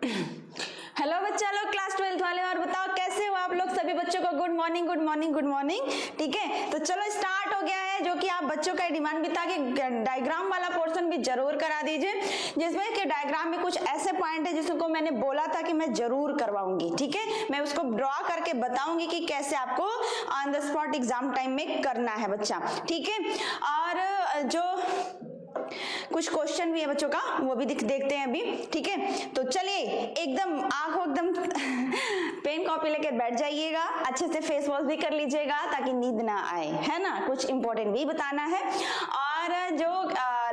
Hello बच्चा लोग, class 12th वाले, और बताओ कैसे हो आप लोग। सभी बच्चों को good morning good morning good morning. ठीक है, तो चलो स्टार्ट हो गया है, जो कि आप बच्चों का डिमांड भी था कि डायग्राम वाला पोर्शन भी जरूर करा दीजिए, जिसमें कि डायग्राम में कुछ ऐसे पॉइंट है जिसको मैंने बोला था कि मैं जरूर करवाऊंगी। ठीक है, मैं उसको ड्रॉ करके बताऊंगी कि कैसे आपको on the spot exam time में करना है बच्चा। ठीक है, और जो कुछ क्वेश्चन भी है बच्चों का वो भी देखते हैं अभी। ठीक है, तो चलिए एकदम आंखों एकदम पेन कॉपी लेकर बैठ जाइएगा, अच्छे से फेस वॉश भी कर लीजिएगा ताकि नींद ना आए, है ना। कुछ इंपॉर्टेंट भी बताना है। और जो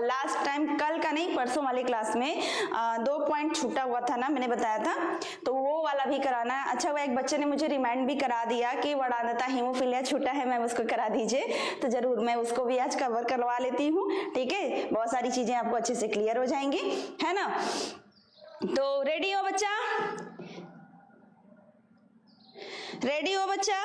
लास्ट टाइम, कल का नहीं परसों वाली क्लास में 2 पॉइंट छूटा हुआ था ना, मैंने बताया था, तो वो वाला भी कराना है। अच्छा, वो एक बच्चे ने मुझे रिमाइंड भी करा दिया कि वड़ानता हीमोफीलिया छूटा है, मैं उसको करा दीजिए, तो जरूर मैं उसको भी आज कवर करवा लेती हूँ। ठीक है, बहुत सारी चीजें आपको अच्छे से क्लियर हो जाएंगी, है ना। तो रेडी हो बच्चा, रेडी हो बच्चा।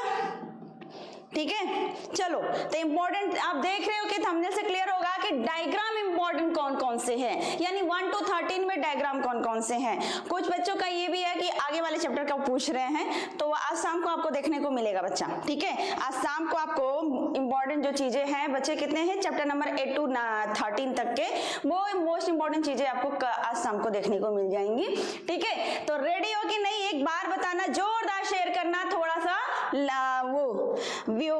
ठीक है, चलो, तो इंपॉर्टेंट आप देख रहे हो कि थंबनेल से क्लियर होगा कि डायग्राम इंपॉर्टेंट कौन कौन से हैं, यानी 1 to 13 में डायग्राम कौन कौन से हैं। कुछ बच्चों का ये भी है कि आगे वाले चैप्टर का पूछ रहे हैं, तो आज शाम को आपको देखने को मिलेगा बच्चा। ठीक है, आज शाम को आपको इंपॉर्टेंट जो चीजें हैं, बच्चे कितने हैं, चैप्टर नंबर 8 to 13 तक के, वो मोस्ट इंपॉर्टेंट चीजें आपको आज शाम को देखने को मिल जाएंगी। ठीक है, तो रेडी हो कि नहीं, एक बार बताना, जोरदार शेयर करना। थोड़ा सा वो व्यू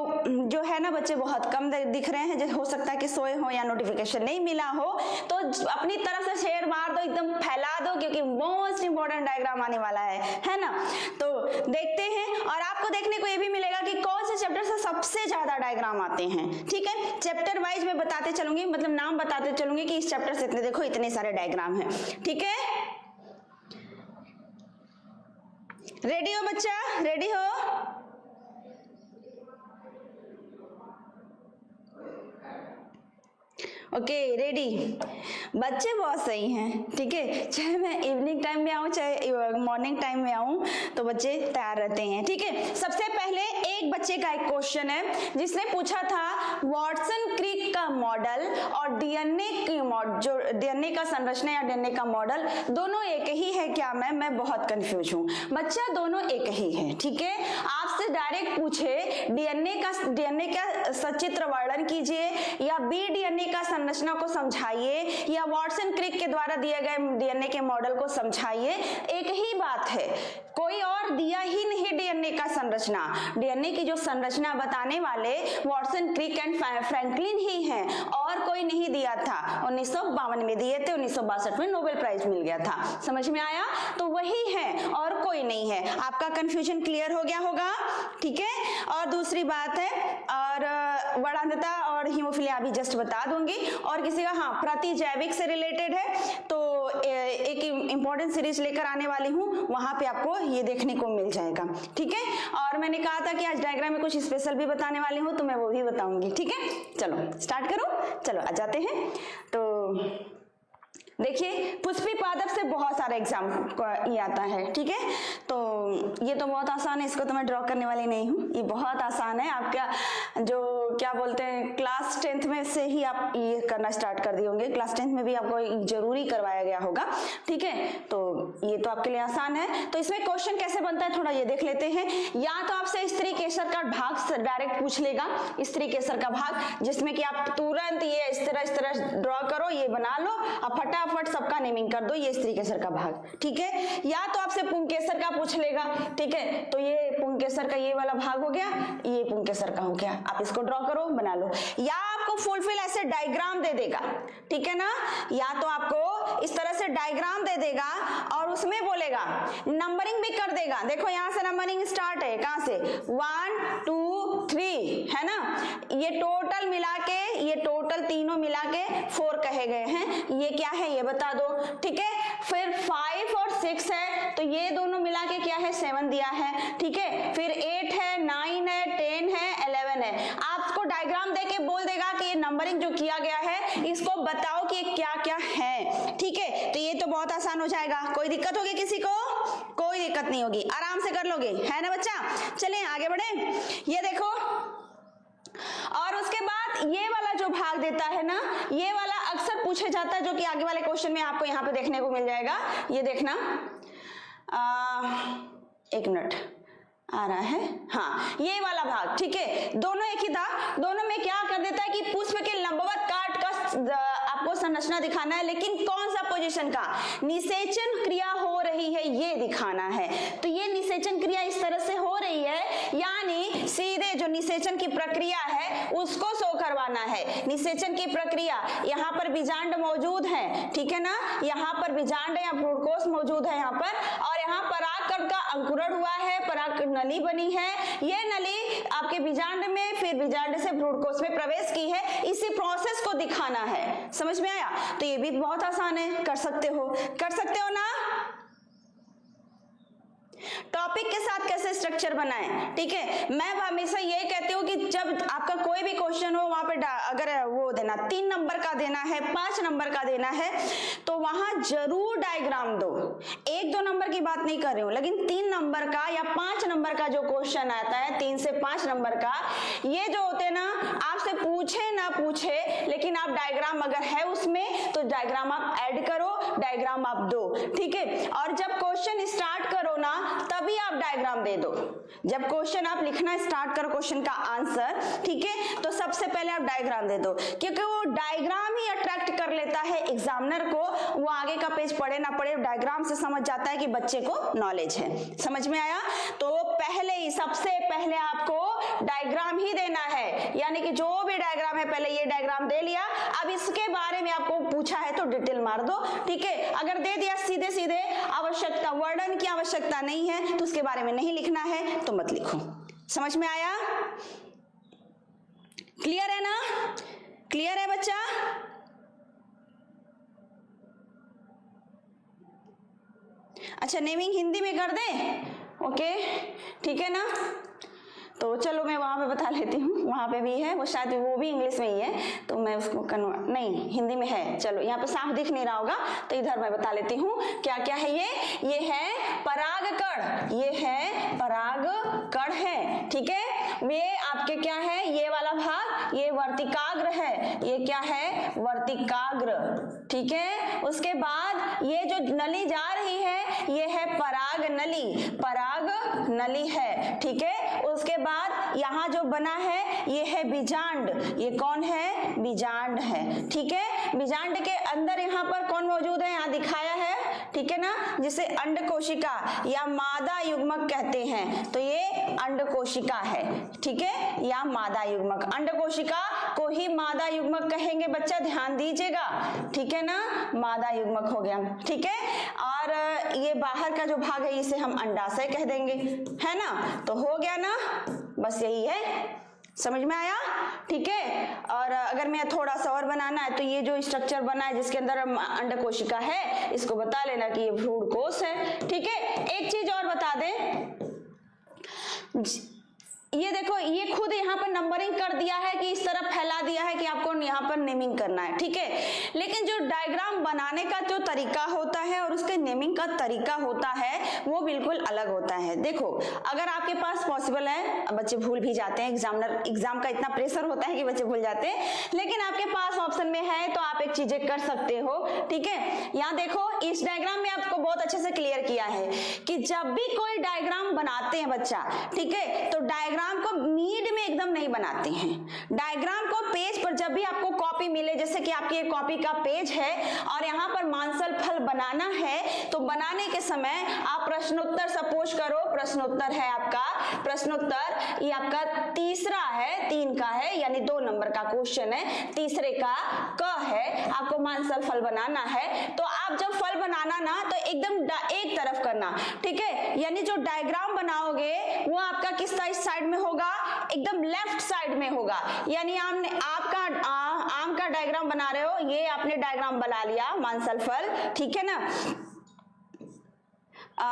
जो है ना बच्चे बहुत कम दिख रहे हैं, हो सकता है कि सोए हो या नोटिफिकेशन नहीं मिला हो, तो अपनी तरफ से शेयर मार दो, एकदम फैला दो, क्योंकि मोस्ट इंपॉर्टेंट डायग्राम आने वाला है ना। तो देखते हैं, और आपको देखने को ये भी मिलेगा कि कौन से चैप्टर से सबसे ज्यादा डायग्राम आते हैं। ठीक है, चैप्टर वाइज मैं बताते चलूंगी, मतलब नाम बताते चलूंगी कि इस चैप्टर से इतने, देखो इतने सारे डायग्राम हैं। ठीक है, रेडी हो बच्चा, रेडी हो। Okay, ready. बच्चे बहुत सही हैं। ठीक है, चाहे मैं इवनिंग टाइम में आऊं चाहे मॉर्निंग टाइम में आऊं, तो बच्चे तैयार रहते हैं। ठीक है, सबसे पहले एक बच्चे का एक क्वेश्चन है जिसने पूछा था वाटसन क्रिक का मॉडल और डीएनए की जो डीएनए का संरचना या डीएनए का मॉडल दोनों एक ही है क्या। मैं बहुत कंफ्यूज हूं बच्चा, दोनों एक ही है। ठीक है, आपसे डायरेक्ट पूछे डीएनए का सचित्र वर्णन कीजिए, या बी डीएनए का संरचना को समझाइए, या वाटसन क्रिक के द्वारा दिए गए डीएनए के मॉडल को समझाइए, एक ही बात है, कोई और दिया ही नहीं डीएनए का संरचना। डीएनए की जो संरचना बताने वाले वाटसन क्रिक एंड फ्रैंकलिन ही हैं, और कोई नहीं दिया था। 1952 में दिए थे, 1962 में नोबेल प्राइज मिल गया था। समझ में आया, तो वही है और कोई नहीं है। आपका कंफ्यूजन क्लियर हो गया होगा। ठीक है, और दूसरी बात है, और वड़ानता और हीमोफीलिया भी जस्ट बता दूंगी, और किसी का हाँ प्रतिजैविक से रिलेटेड है, तो एक इंपॉर्टेंट सीरीज लेकर आने वाली हूँ, वहां पे आपको ये देखने को मिल जाएगा। ठीक है, और मैंने कहा था कि आज डायग्राम में कुछ स्पेशल भी बताने वाली हूँ, तो मैं वो भी बताऊंगी। ठीक है, चलो स्टार्ट करो, चलो आ जाते हैं। तो देखिए, पुष्पी पादप से बहुत सारे एग्जाम ये आता है। ठीक है, तो ये तो बहुत आसान है, इसको तो मैं ड्रॉ करने वाली नहीं हूँ, ये बहुत आसान है। आपका जो क्या बोलते हैं, क्लास 10th में से ही आप ये करना स्टार्ट कर दिए होंगे, क्लास 10th में भी आपको जरूरी करवाया गया होगा। ठीक है, तो ये तो आपके लिए आसान है। तो इसमें क्वेश्चन कैसे बनता है थोड़ा ये देख लेते हैं। या तो आपसे स्त्री केसर का भाग डायरेक्ट पूछ लेगा, स्त्री केसर का भाग, जिसमें कि आप तुरंत ये इस तरह ड्रॉ करो, ये बना लो, अब फटाफट सबका नेमिंग कर दो, ये स्त्री केसर का भाग। ठीक है, या तो आपसे पुंकेसर का पूछ लेगा। ठीक है, तो ये पुंकेसर का ये वाला भाग हो गया, ये पुंकेसर का हो गया, आप इसको ड्रॉ करो, बना लो। या आपको फुलफिल ऐसे डायग्राम दे देगा। ठीक है ना, या तो आपको इस तरह से डायग्राम दे देगा और उसमें बोलेगा, नंबरिंग भी कर देगा। देखो यहां से नंबरिंग स्टार्ट है, कहां से, 1 2 3, है ना। ये टोटल मिला के, ये टोटल तीनों मिला के 4 कहे गए हैं, ये क्या है ये बता दो। ठीक है, फिर 5 और 6 है, तो ये दोनों मिला के क्या है, 7 दिया है। ठीक है, फिर 8 है, 9 है, 10 है, 11 है। आपको डायग्राम देके बोल देगा कि ये नंबरिंग जो किया गया है, इसको बताओ कि क्या क्या है। ठीक है, तो ये तो बहुत आसान हो जाएगा। कोई दिक्कत होगी किसी को? कोई दिक्कत नहीं होगी, आराम से कर लोगे, है ना बच्चा। चलिए आगे बढ़े। ये देखो, और उसके बाद ये वाला जो भाग देता है ना, ये वाला अक्सर पूछे जाता है, जो कि आगे वाले क्वेश्चन में आपको यहाँ पे देखने को मिल जाएगा। ये देखना, एक मिनट आ रहा है, हाँ ये वाला भाग, ठीक है, दोनों एक ही था। दोनों में क्या कर देता है कि पुष्प के लंबवत काट का आपको संरचना दिखाना है, लेकिन कौन सा पोजीशन का, निषेचन क्रिया हो रही है ये दिखाना है। तो ये निषेचन क्रिया इस तरह से हो रही है, यानी सीधे जो निषेचन की प्रक्रिया है उसको शो करवाना है। निषेचन की प्रक्रिया, यहाँ पर बीजांड मौजूद है, ठीक है ना, यहाँ पर बीजांड या फ्रूटकोष मौजूद है यहाँ पर, और यहाँ परागकण का अंकुरण हुआ है, पराग नली बनी है। ये नली आपके बीजांड में, फिर बीजांड से फ्रूटकोष में प्रवेश की है, इसी प्रोसेस को दिखाना है। समझ में आया? तो ये भी बहुत आसान है, कर सकते हो ना। टॉपिक के साथ कैसे स्ट्रक्चर बनाएं, ठीक है। मैं हमेशा ये कहती हूँ कि जब आपका कोई भी क्वेश्चन हो वहां पे अगर वो देना 3 नंबर का देना है, 5 नंबर का देना है, तो वहां जरूर डायग्राम दो। 1-2 नंबर की बात नहीं कर रही हूँ, लेकिन 3 नंबर का या 5 नंबर का जो क्वेश्चन आता है, 3 से 5 नंबर का, ये जो होते ना, आपसे पूछे ना पूछे, लेकिन आप डायग्राम अगर है उसमें तो डायग्राम आप ऐड करो, डायग्राम आप दो, ठीक है। और जब क्वेश्चन स्टार्ट करो ना, तभी आप डायग्राम दे दो। जब क्वेश्चन आप लिखना स्टार्ट करो, क्वेश्चन का आंसर, ठीक है, तो सबसे पहले आप डायग्राम दे दो, क्योंकि वो डायग्राम ही अट्रैक्ट कर लेता है एग्जामिनर को। वो आगे का पेज पढ़े ना पढ़े, डायग्राम से समझ जाता है कि बच्चे को नॉलेज है। समझ में आया? तो पहले ही, सबसे पहले आपको डायग्राम ही देना है, यानी कि जो भी डायग्राम है पहले ये डायग्राम दे लिया, अब इसके बारे में आपको पूछा है तो डिटेल मार दो, ठीक है। अगर दे दिया सीधे सीधे, आवश्यकता, वर्णन की आवश्यकता नहीं है तो उसके बारे में नहीं लिखना है तो मत लिखो। समझ में आया? क्लियर है ना? क्लियर है बच्चा? अच्छा, नेमिंग हिंदी में कर दे, ओके, ठीक है ना। तो चलो मैं वहां पे बता लेती हूँ, वहां पे भी है, वो शायद वो भी इंग्लिश में ही है, तो मैं उसको कन्वर्ट, नहीं हिंदी में है। चलो यहाँ पे साफ दिख नहीं रहा होगा तो इधर मैं बता लेती हूँ क्या क्या है। ये है परागकण, ये है परागकण है, ठीक है। ये आपके क्या है, ये वाला भाग, ये वर्तिकाग्र है, ये क्या है, वर्तिकाग्र, ठीक है। उसके बाद ये जो नली जा रही है ये है पराग नली, पराग नली है, ठीक है। उसके बाद यहाँ जो बना है ये है बीजांड, ये कौन है, बीजांड है, ठीक है। बीजांड के अंदर यहाँ पर कौन मौजूद है, यहाँ दिखाया है, ठीक है ना, जिसे अंड कोशिका या मादा युग्मक कहते हैं। तो ये अंड कोशिका है, ठीक है, या मादा युग्मक। अंड कोशिका को ही मादा युग्मक कहेंगे बच्चा, ध्यान दीजिएगा, ठीक है ना, मादा युग्मक हो गया, ठीक है। और ये बाहर का जो भाग है इसे हम अंडाशय कह देंगे, है ना। तो हो गया ना, बस यही है। समझ में आया, ठीक है। और अगर मैं थोड़ा सा और बनाना है तो ये जो स्ट्रक्चर बना है जिसके अंदर अंड कोशिका है, इसको बता लेना कि ये भ्रूण कोश है, ठीक है। एक चीज और बता दें, ये देखो, ये खुद यहाँ पर नंबरिंग कर दिया है कि इस तरफ फैला दिया है कि आपको यहाँ पर नेमिंग करना है, ठीक है। लेकिन जो डायग्राम बनाने का जो तरीका होता है और उसके नेमिंग का तरीका होता है वो बिल्कुल अलग होता है। देखो, अगर आपके पास पॉसिबल है, बच्चे भूल भी जाते हैं, एग्जाम का इतना प्रेशर होता है कि बच्चे भूल जाते हैं, लेकिन आपके पास ऑप्शन में है तो आप एक चीजें कर सकते हो, ठीक है। यहाँ देखो, इस डायग्राम में आपको बहुत अच्छे से क्लियर किया है कि जब भी कोई डायग्राम बनाते हैं बच्चा, ठीक है, तो डायग्राम को नीड में एकदम नहीं बनाते हैं। डायग्राम को पेज पर जब भी आपको कॉपी मिले, जैसे कि आपकी ये कॉपी का पेज है और यहाँ पर मांसल फल बनाना है, तो बनाने के समय आप प्रश्नोत्तर सपोज करो, प्रश्नोत्तर है आपका, प्रश्नोत्तर ये आपका तीसरा है, 3 का है, यानी 2 नंबर का क्वेश्चन है, तीसरे का क है, आपको मांसल फल बनाना है। तो आप जब फल बनाना ना तो एकदम एक तरफ करना, ठीक है, यानी जो डायग्राम बनाओगे वो आपका किस साइड में होगा, एकदम लेफ्ट साइड में होगा। यानी आपका आम का डायग्राम बना रहे हो, ये आपने डायग्राम बना लिया मांसल फल, ठीक है ना,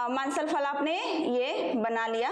मांसल फल आपने ये बना लिया,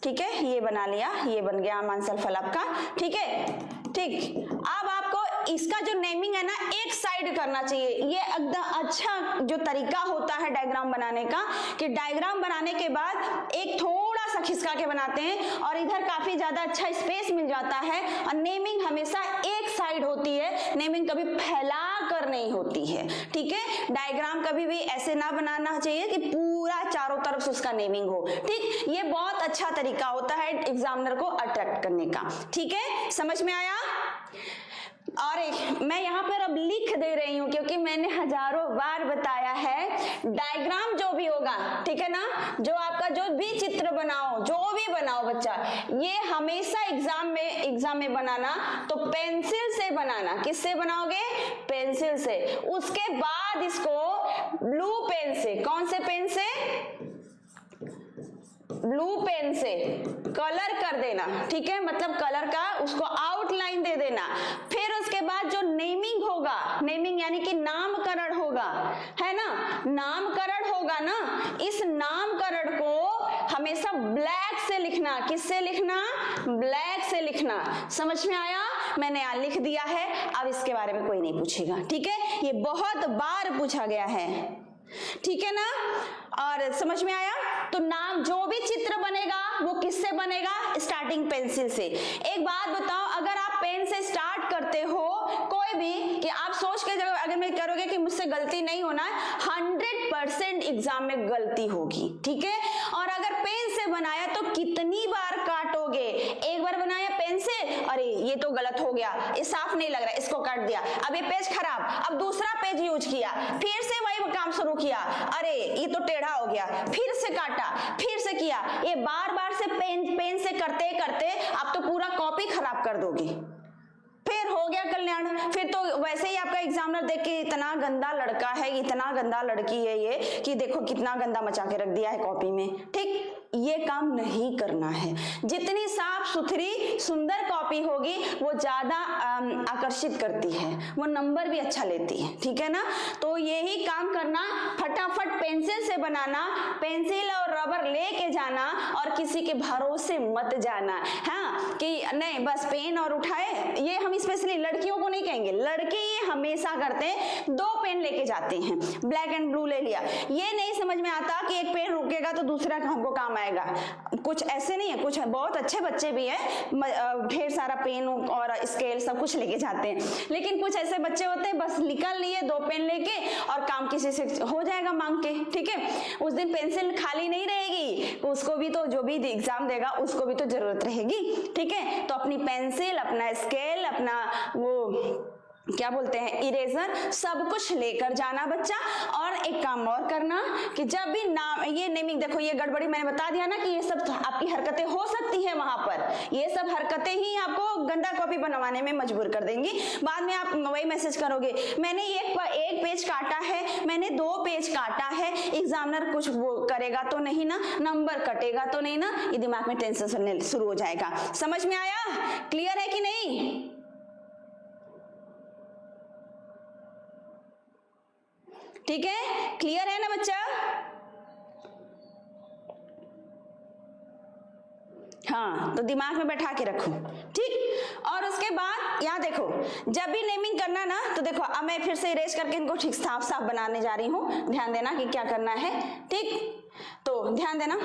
ठीक है, ये बना लिया, ये बन गया मांसल फल आपका, ठीक है, ठीक। अब आपको इसका जो नेमिंग है ना एक साइड करना चाहिए। ये एकदम अच्छा जो तरीका होता है डायग्राम बनाने का, कि डायग्राम बनाने के बाद एक थोड़ा सा खिसका के बनाते हैं और इधर काफी ज्यादा अच्छा स्पेस मिल जाता है। और नेमिंग हमेशा एक साइड होती है, नेमिंग कभी फैला कर नहीं होती है, ठीक है। डायग्राम कभी भी ऐसे ना बनाना चाहिए कि पूरा चारों तरफ से उसका नेमिंग हो, ठीक। ये बहुत अच्छा तरीका होता है एग्जामिनर को अट्रैक्ट करने का, ठीक है। समझ में आया? और मैं यहाँ पर अब लिख दे रही हूँ क्योंकि मैंने हजारों बार बताया है, डायग्राम जो भी होगा, ठीक है ना, जो आपका जो भी चित्र बनाओ, जो भी बनाओ बच्चा, ये हमेशा एग्जाम में बनाना तो पेंसिल से बनाना। किससे बनाओगे? पेंसिल से। उसके बाद इसको ब्लू पेन से, कौन से पेन से? ब्लू पेन से कलर कर देना, ठीक है, मतलब कलर का उसको आउटलाइन दे देना। फिर उसके बाद जो नेमिंग होगा, नेमिंग यानी कि नामकरण होगा, है ना, नामकरण होगा ना, इस नामकरण को हमेशा ब्लैक से लिखना। किससे लिखना? ब्लैक से लिखना। समझ में आया? मैंने यहाँ लिख दिया है, अब इसके बारे में कोई नहीं पूछेगा, ठीक है। ये बहुत बार पूछा गया है, ठीक है ना। और समझ में आया? तो नाम जो भी चित्र बनेगा वो किससे बनेगा? स्टार्टिंग पेंसिल से। एक बात बताओ, अगर आप पेन से स्टार्ट करते हो कोई भी, कि आप सोच के अगर मैं करोगे कि मुझसे गलती नहीं होना है, 100% एग्जाम में गलती होगी, ठीक है। और अगर पेन से बनाया तो कितनी बार काटोगे? एक बार बनाया पेन से, अरे ये तो गलत हो गया, ये साफ नहीं लग रहा, इसको काट दिया, अब ये पेज खराब, अब दूसरा पेज यूज किया, फिर से वही काम शुरू किया, अरे ये तो टेढ़ा हो गया, फिर से काटा, फिर से किया। ये बार बार से पेन से करते करते आप तो पूरा कॉपी खराब कर दोगे। फिर हो गया कल्याण, फिर तो वैसे ही आपका एग्जामिनर देख के इतना गंदा लड़का है, इतना गंदा लड़की है ये, कि देखो कितना गंदा मचा के रख दिया है कॉपी में, ठीक। ये काम नहीं करना है। जितनी साफ सुथरी सुंदर कॉपी होगी वो ज्यादा आकर्षित करती है, वो नंबर भी अच्छा लेती है, ठीक है ना। तो यही काम करना, फटाफट पेंसिल से बनाना, पेंसिल और रबर लेके जाना और किसी के भरोसे मत जाना, हाँ, कि नहीं बस पेन और उठाए। ये हम स्पेशली लड़कियों को नहीं कहेंगे, लड़के ये हमेशा करते हैं, 2 पेन लेके जाते हैं, ब्लैक एंड ब्लू ले लिया। ये नहीं समझ में आता कि एक पेन रुकेगा तो दूसरा हमको काम आएगा। कुछ ऐसे नहीं है, कुछ बहुत अच्छे बच्चे भी हैं, ढेर सारा पेन और स्केल सब कुछ लेके जाते हैं, लेकिन कुछ ऐसे बच्चे होते हैं बस निकल लिए 2 पेन लेके और काम किसी से हो जाएगा मांग के, ठीक है। उस दिन पेंसिल खाली नहीं रहेगी, उसको भी तो, जो भी एग्जाम देगा उसको भी तो जरूरत रहेगी, ठीक है। तो अपनी पेंसिल, अपना स्केल, अपना वो क्या बोलते हैं इरेजर, सब कुछ लेकर जाना बच्चा। और एक काम और करना कि जब भी नाम, ये नेमिंग, देखो ये गड़बड़ी मैंने बता दिया ना कि ये सब आपकी हरकतें हो सकती है वहां पर, ये सब हरकतें ही आपको गंदा कॉपी बनवाने में मजबूर कर देंगी। बाद में आप वही मैसेज करोगे, मैंने एक पेज काटा है, मैंने 2 पेज काटा है, एग्जामिनर कुछ वो करेगा तो नहीं ना, नंबर कटेगा तो नहीं ना, ये दिमाग में टेंशन शुरू हो जाएगा। समझ में आया? क्लियर है कि नहीं? ठीक है, क्लियर है ना बच्चा? हाँ, तो दिमाग में बैठा के रखो, ठीक। और उसके बाद यहाँ देखो, जब भी नेमिंग करना ना, तो देखो अब मैं फिर से इरेज करके इनको ठीक साफ साफ बनाने जा रही हूँ, ध्यान देना कि क्या करना है, ठीक। तो ध्यान देना,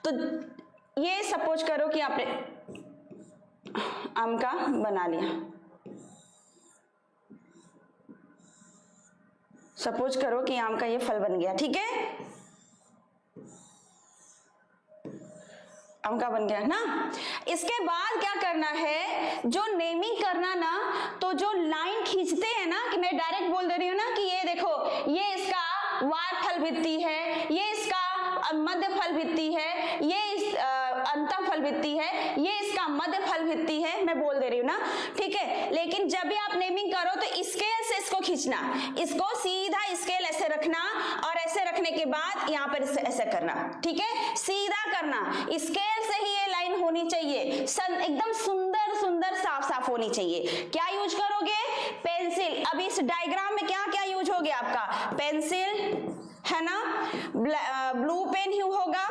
तो ये सपोज करो कि आपने आम का बना लिया, सपोज करो कि आम का ये फल बन गया, ठीक है, आम का बन गया ना। इसके बाद क्या करना है, जो नेमिंग करना ना, तो जो लाइन खींचते हैं ना, कि मैं डायरेक्ट बोल दे रही हूँ ना कि ये देखो, ये इसका वार फल भित्ति है, ये इसका मध्य फल भित्ति है, ये इस अंतः फल भित्ति है, ये इसका मध्य फल भित्ति है, मैं बोल दे रही हूँ ना, ठीक है। लेकिन जब भी आप नेमिंग करो तो स्केल से इसको खींचना, इसको सीधा स्केल ऐसे रखना और ऐसे रखने के बाद यहाँ पर ऐसे करना, ठीक है, सीधा करना, स्केल से ही ये लाइन होनी चाहिए, एकदम सुंदर सुंदर साफ साफ होनी चाहिए। क्या यूज करोगे? पेंसिल। अब इस डायग्राम में क्या क्या यूज हो गया आपका? पेंसिल है ना, ब्लू पेन ही होगा,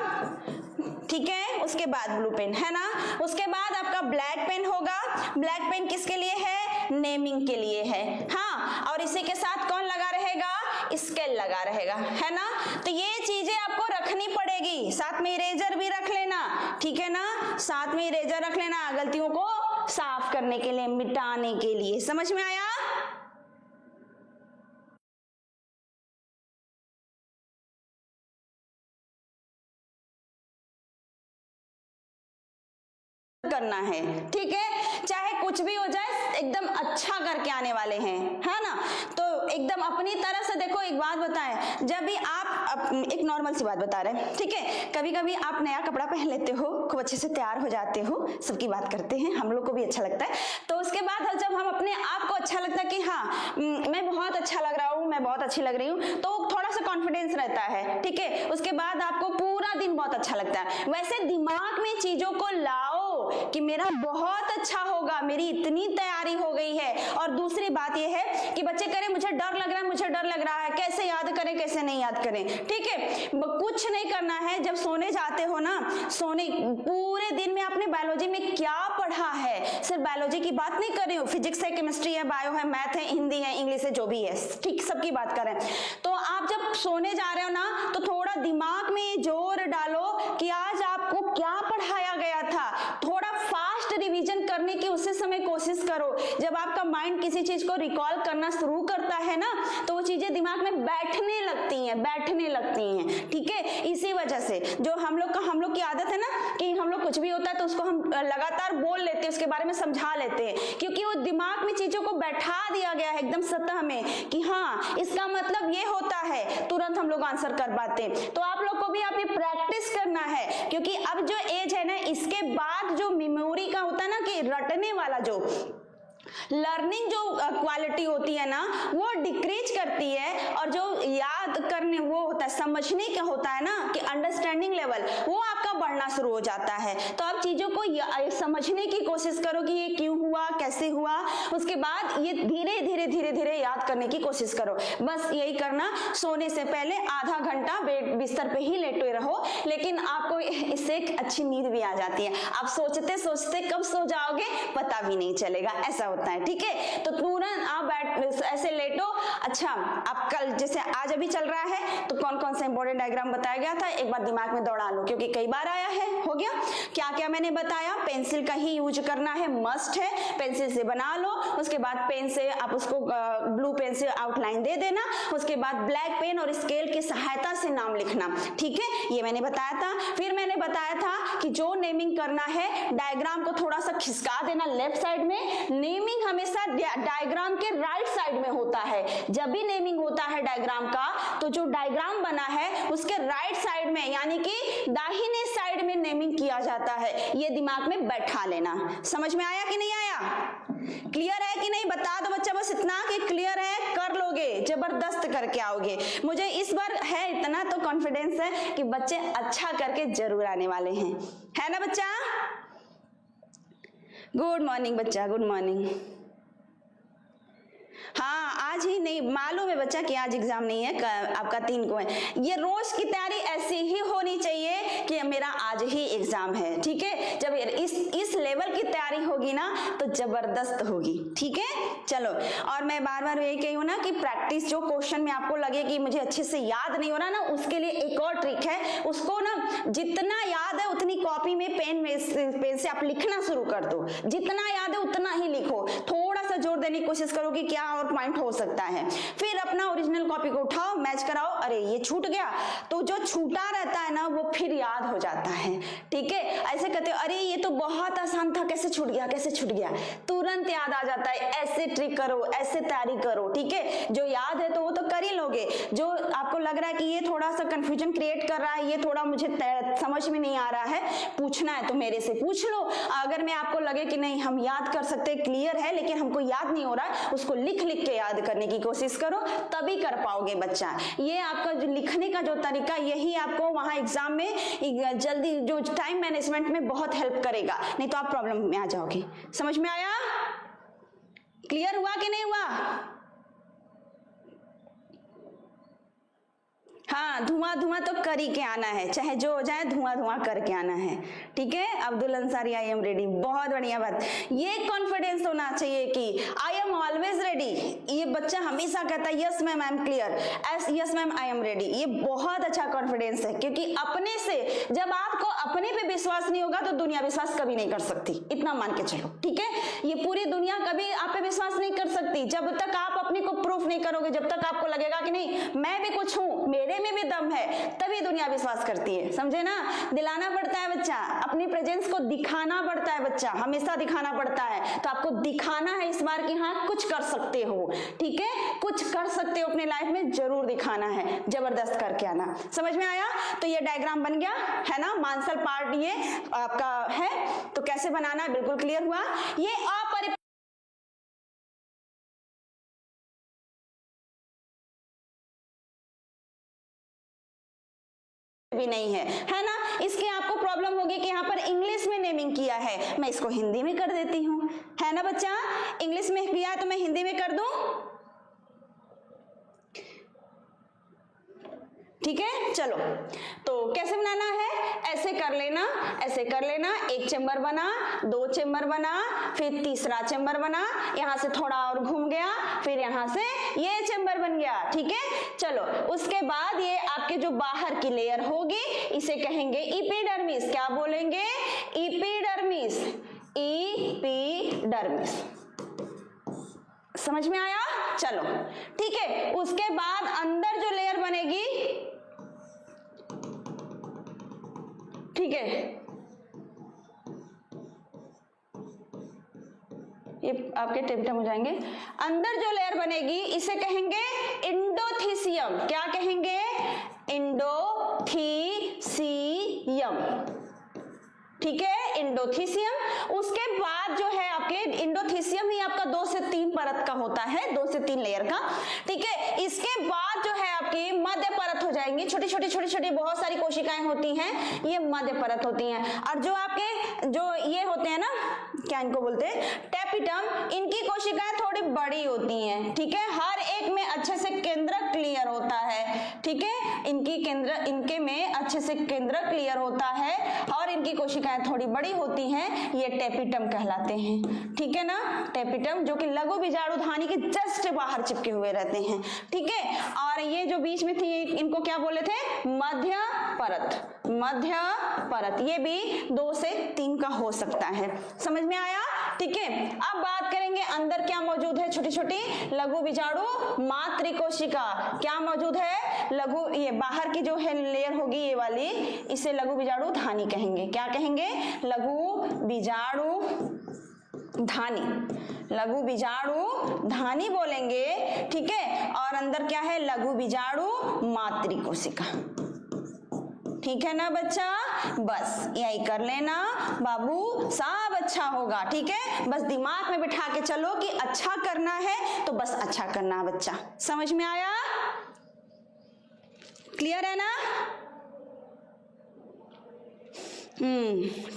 ठीक है, उसके बाद ब्लू पेन है ना, उसके बाद आपका ब्लैक पेन होगा। ब्लैक पेन किसके लिए है? नेमिंग के लिए है, हाँ। और इसी के साथ कौन लगा रहेगा? स्केल लगा रहेगा, है ना। तो ये चीजें आपको रखनी पड़ेगी, कॉपी, साथ में इरेजर भी रख लेना, ठीक है ना, साथ में इरेजर रख लेना गलतियों को साफ करने के लिए, मिटाने के लिए। समझ में आया? करना है, ठीक है, चाहे कुछ भी हो जाए एकदम अच्छा करके आने वाले हैं, है ना। तो एकदम अपनी तरफ से देखो, एक बात बताएं, जब भी आप एक नॉर्मल सी बात बता रहे हैं, ठीक है, कभी कभी आप नया कपड़ा पहन लेते हो, खूब अच्छे से तैयार हो जाते हो, सबकी बात करते हैं, हम लोग को भी अच्छा लगता है, तो उसके बाद जब हम अपने आप को अच्छा लगता है कि हाँ मैं बहुत अच्छा लग रहा हूँ, मैं बहुत अच्छी लग रही हूँ, तो थोड़ा सा कॉन्फिडेंस रहता है, ठीक है, उसके बाद आपको पूरा दिन बहुत अच्छा लगता है। वैसे दिमाग में चीजों को लाओ कि मेरा बहुत अच्छा होगा, मेरी इतनी तैयारी हो गई है। और दूसरी बात यह है कि बच्चे करें मुझे डर लग रहा है, मुझे डर लग रहा है, कैसे याद करें कैसे नहीं याद करें, ठीक है, कुछ नहीं करना है। जब सोने जाते हो ना, सोने पूरे दिन में आपने बायोलॉजी में क्या पढ़ा है, सिर्फ बायोलॉजी की बात नहीं कर रही हूँ, फिजिक्स है, केमिस्ट्री है, बायो है, मैथ है, हिंदी है, इंग्लिश है, जो भी है, ठीक, सबकी बात करें। तो आप जब सोने जा रहे हो ना, तो थोड़ा दिमाग में जोर डालो कि आज आपको क्या पढ़ाया गया था, थोड़ा फास्ट रिवीजन करने की उसी समय कोशिश करो। जब आपका माइंड किसी चीज को रिकॉल करना शुरू करता है ना, तो वो चीजें दिमाग में बैठने लगती हैं, ठीक है। इसी वजह से जो हम लोग की आदत है ना कि हम लोग कुछ भी होता है तो उसको हम लगातार बोल लेते हैं, उसके बारे में समझा लेते हैं, क्योंकि वो दिमाग में चीजों को बैठा दिया गया है एकदम सतह में कि हाँ इसका मतलब ये होता है, तुरंत हम लोग आंसर कर पाते हैं। तो आप लोग को भी अपनी प्रैक्टिस करना है, क्योंकि अब जो एज है ना, इसके बाद जो मेमोरी का होता है ना कि रटने वाला जो लर्निंग जो क्वालिटी होती है ना, वो डिक्रीज करती है, और जो याद करने वो होता है, समझने का होता है ना कि अंडरस्टैंडिंग लेवल, वो आपका बढ़ना शुरू हो जाता है। तो आप चीजों को समझने की कोशिश करो कि ये क्यों हुआ, कैसे हुआ, उसके बाद ये धीरे धीरे याद करने की कोशिश करो। बस यही करना, सोने से पहले आधा घंटा बिस्तर पे ही लेटे रहो, लेकिन आपको इससे एक अच्छी नींद भी आ जाती है। आप सोचते सोचते कब सो जाओगे पता भी नहीं चलेगा, ऐसा होता है, ठीक है। तो तुरंत आप ऐसे लेटो। अच्छा, आप कल जैसे आज अभी चल रहा है तो कौन कौन से इंपॉर्टेंट डायग्राम बताया गया था, एक बार दिमाग में दौड़ा लो, क्योंकि कई बार आया है। हो गया, क्या क्या मैंने बताया, पेंसिल का ही यूज करना है, मस्ट है, पेंसिल से बना लो, उसके बाद पेन से आप उसको ब्लू पेन से आउटलाइन दे देना, उसके बाद ब्लैक पेन और स्केल की सहायता से नाम लिखना, ठीक है, ये मैंने बताया था। फिर मैंने बताया था कि जो नेमिंग करना है, डायग्राम को थोड़ा सा खिसका देना लेफ्ट साइड में। नेमिंग हमेशा डायग्राम के राइट साइड में होता है। जब भी नेमिंग होता है डायग्राम का, तो जो डायग्राम बना है उसके राइट साइड में, यानी कि दाहिने साइड में नेमिंग किया जाता है। ये दिमाग में बैठा लेना। समझ में आया कि नहीं आया? क्लियर है कि नहीं? बता दो बच्चा बस इतना कि क्लियर है, कर लोगे, जबरदस्त करके आओगे। मुझे इस बार है इतना तो कॉन्फिडेंस है कि बच्चे अच्छा करके जरूर आने वाले हैं, है ना बच्चा? गुड मॉर्निंग बच्चा, गुड मॉर्निंग। हाँ, आज ही नहीं, मालूम है बच्चा कि आज एग्जाम नहीं है, आपका 3 को है। ये रोज की तैयारी ऐसी ही होनी चाहिए कि मेरा आज ही एग्जाम है, ठीक है। जब इस लेवल की तैयारी होगी ना तो जबरदस्त होगी, ठीक है। चलो, और मैं बार बार यही कही हूँ ना कि प्रैक्टिस, जो क्वेश्चन में आपको लगे कि मुझे अच्छे से याद नहीं हो रहा ना, उसके लिए एक और ट्रिक है, उसको ना जितना याद है उतनी कॉपी में पेन से आप लिखना शुरू कर दो। जितना याद है उतना ही लिखो, थोड़ा सा जोर देने की कोशिश करो कि क्या और पॉइंट हो सकता है। फिर अपना ओरिजिनल कॉपी को उठाओ, मैच कराओ, अरे ये छूट गया, तो जो छूटा रहता है ना वो फिर याद हो जाता है, ठीक है। ऐसे कहते हो अरे ये तो बहुत आसान था, कैसे छूट गया, कैसे छूट गया, तुरंत याद आ जाता है। ऐसे ट्रिक करो, ऐसे तैयारी करो, ठीक है। जो याद है तो वो तो कर ही लोगे, जो आपको लग रहा है कि ये थोड़ा सा कंफ्यूजन क्रिएट कर रहा है, ये थोड़ा मुझे समझ में नहीं आ रहा है, पूछना है तो मेरे से पूछ लो। अगर मैं आपको लगे कि नहीं हम याद कर सकते, क्लियर है, लेकिन हमको याद नहीं हो रहा है, उसको लिख के याद करने की कोशिश करो, तभी कर पाओगे बच्चा। ये आपका जो लिखने का जो तरीका, यही आपको वहां एग्जाम में जल्दी जो टाइम मैनेजमेंट में बहुत हेल्प करेगा, नहीं तो आप प्रॉब्लम में आ जाओगे। समझ में आया? क्लियर हुआ कि नहीं हुआ? हाँ, धुआं तो कर ही के आना है, चाहे जो हो जाए धुआं करके आना है, ठीक है। Abdul Ansari, I am ready, बहुत बढ़िया बात। ये कॉन्फिडेंस होना चाहिए कि I am am always ready, ये बच्चा हमेशा कहता है yes ma'am I am clear, yes ma'am I am ready. ये बहुत अच्छा कॉन्फिडेंस है, क्योंकि अपने से जब आपको अपने पे विश्वास नहीं होगा तो दुनिया विश्वास कभी नहीं कर सकती, इतना मान के चलो, ठीक है। ये पूरी दुनिया कभी आप पे विश्वास नहीं कर सकती जब तक आप अपने को प्रूफ नहीं करोगे, जब तक आपको लगेगा कि नहीं मैं भी कुछ हूं, मेरे में भी दम है, तभी दुनिया विश्वास करती है, समझे ना। दिलाना पड़ता है बच्चा, अपनी प्रेजेंस को दिखाना पड़ता है बच्चा, हमेशा दिखाना पड़ता है। तो आपको दिखाना है इस बार कि हाँ कुछ कर सकते हो, ठीक है, कुछ कर सकते हो अपने लाइफ में, जरूर दिखाना है, जबरदस्त करके आना। समझ में आया? तो ये डायग्राम बन गया है ना, मानसल पार्ट ये आपका है, तो कैसे बनाना है बिल्कुल क्लियर हुआ। ये अपरिपक्व भी नहीं है ना। इसके आपको प्रॉब्लम होगी कि यहाँ पर इंग्लिश में नेमिंग किया है, मैं इसको हिंदी में कर देती हूँ, है ना बच्चा। इंग्लिश में किया है तो मैं हिंदी में कर दूं, ठीक है। चलो तो कैसे बनाना है, ऐसे कर लेना, ऐसे कर लेना, एक चेम्बर बना, दो चेम्बर बना, फिर तीसरा चेम्बर बना, यहां से थोड़ा और घूम गया, फिर यहां से ये चेम्बर बन गया, ठीक है। चलो उसके बाद ये आपके जो बाहर की लेयर होगी इसे कहेंगे इपिडर्मिस। क्या बोलेंगे? Epidermis, epidermis. समझ में आया? चलो ठीक है। उसके बाद अंदर जो लेयर बनेगी, ठीक है, ये आपके टेपटम हो जाएंगे। अंदर जो लेयर बनेगी इसे कहेंगे इंडोथीसियम। क्या कहेंगे? इंडोथीसियम, ठीक है, इंडोथीसियम। उसके बाद जो है आपके इंडोथीसियम ही आपका 2 से 3 परत का होता है, 2 से 3 लेयर का, ठीक है। इसके बाद जो है आपकी मध्य परत हो जाएंगी, छोटी छोटी बहुत सारी कोशिकाएं होती हैं, ये मध्य परत होती हैं। और जो आपके जो ये होते हैं ना, क्या इनको बोलते हैं, टेपिटम, इनकी कोशिकाएं थोड़ी बड़ी होती हैं, ठीक है। हर एक में अच्छे से केंद्रक क्लियर होता है, ठीक है, इनके में अच्छे से केंद्रक क्लियर होता है और इनकी कोशिकाएं थोड़ी बड़ी होती हैं, ये टेपिटम कहलाते हैं, ठीक है ना। टेपिटम जो कि लघु बीजाणुधानी के जस्ट बाहर चिपके हुए रहते हैं, ठीक है। और ये जो बीच में थी इनको क्या बोले थे? मध्य परत, मध्य परत। ये भी 2 से 3 का हो सकता है। समझ में आया? ठीक है। अब बात करेंगे अंदर क्या मौजूद है, छोटी छोटी लघु बीजाणु मातृकोशिका। क्या मौजूद है? लघु, ये बाहर की जो है लेयर होगी ये वाली, इसे लघु बीजाणु धानी कहेंगे। क्या कहेंगे? लघु बीजाणु धानी, लघु बीजाणु धानी बोलेंगे, ठीक है। और अंदर क्या है? लघु बीजाणु मातृकोशिका, ठीक है ना बच्चा। बस यही कर लेना बाबू, सब अच्छा होगा, ठीक है। बस दिमाग में बिठा के चलो कि अच्छा करना है तो बस अच्छा करना बच्चा। समझ में आया? क्लियर है ना?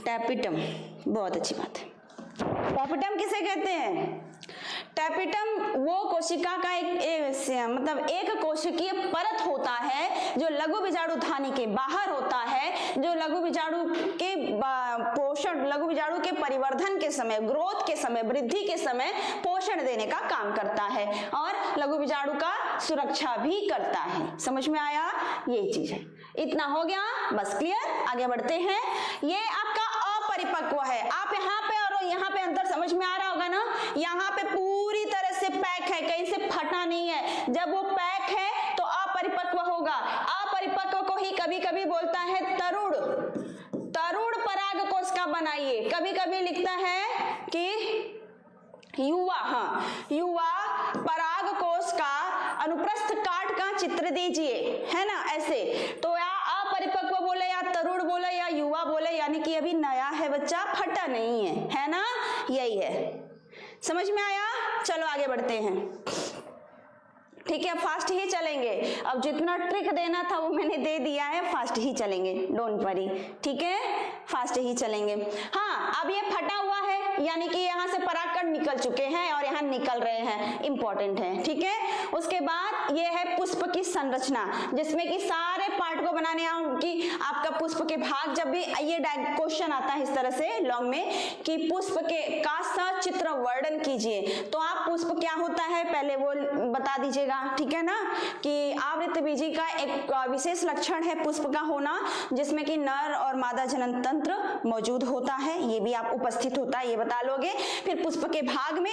टेपिटम, बहुत अच्छी बात है। टेपिटम किसे कहते हैं? टेपिटम वो कोशिका का मतलब एक कोशिकीय परत होता है जो लघु बीजाणु धानी के बाहर होता है, जो लघु बीजाणु के पोषण, लघु बीजाणु के परिवर्धन के समय, ग्रोथ के समय, वृद्धि के समय पोषण देने का काम करता है और लघु बीजाणु का सुरक्षा भी करता है। समझ में आया? यही चीज है। इतना हो गया, बस क्लियर। आगे बढ़ते हैं। ये आपका अपरिपक्व है। आप यहाँ पे और यहाँ पे अंतर समझ में आ रहा होगा ना। यहाँ पे पूरी तरह से पैक है, कहीं से फटा नहीं है। जब वो पैक है तो अपरिपक्व होगा। अपरिपक्व को ही कभी कभी बोलता है तरुण, तरुण पराग कोश का बनाइए। कभी कभी लिखता है कि युवा, हाँ, युवा पराग कोश का अनुप्रस्थ काट का चित्र दीजिए, है ना, ऐसे। तो या अपरिपक्व बोले या तरुण बोले या युवा बोले, यानी कि अभी नया है बच्चा, फटा नहीं है ना, यही है। समझ में आया? चलो आगे बढ़ते हैं, ठीक है। फास्ट ही चलेंगे, अब जितना ट्रिक देना था वो मैंने दे दिया है, फास्ट ही चलेंगे, डोंट वरी, ठीक है, फास्ट ही चलेंगे। हाँ, अब ये फटा हुआ है, यानी कि यहाँ से परागकण निकल चुके हैं और यहाँ निकल रहे हैं, इंपॉर्टेंट है, ठीक है। उसके बाद ये है पुष्प की संरचना, जिसमें कि सारे पार्ट को बनाने की आपका पुष्प के भाग, जब भी ये क्वेश्चन आता है इस तरह से लॉन्ग में कि पुष्प के का सचित्र वर्णन कीजिए, तो आप पुष्प क्या होता है पहले वो बता दीजिएगा, ठीक है ना, कि आवृतबीजी का एक विशेष लक्षण है पुष्प का होना, जिसमें कि नर और मादा जनन तंत्र मौजूद होता है, ये भी आप उपस्थित होता है ये बता लोगे। फिर पुष्प के भाग में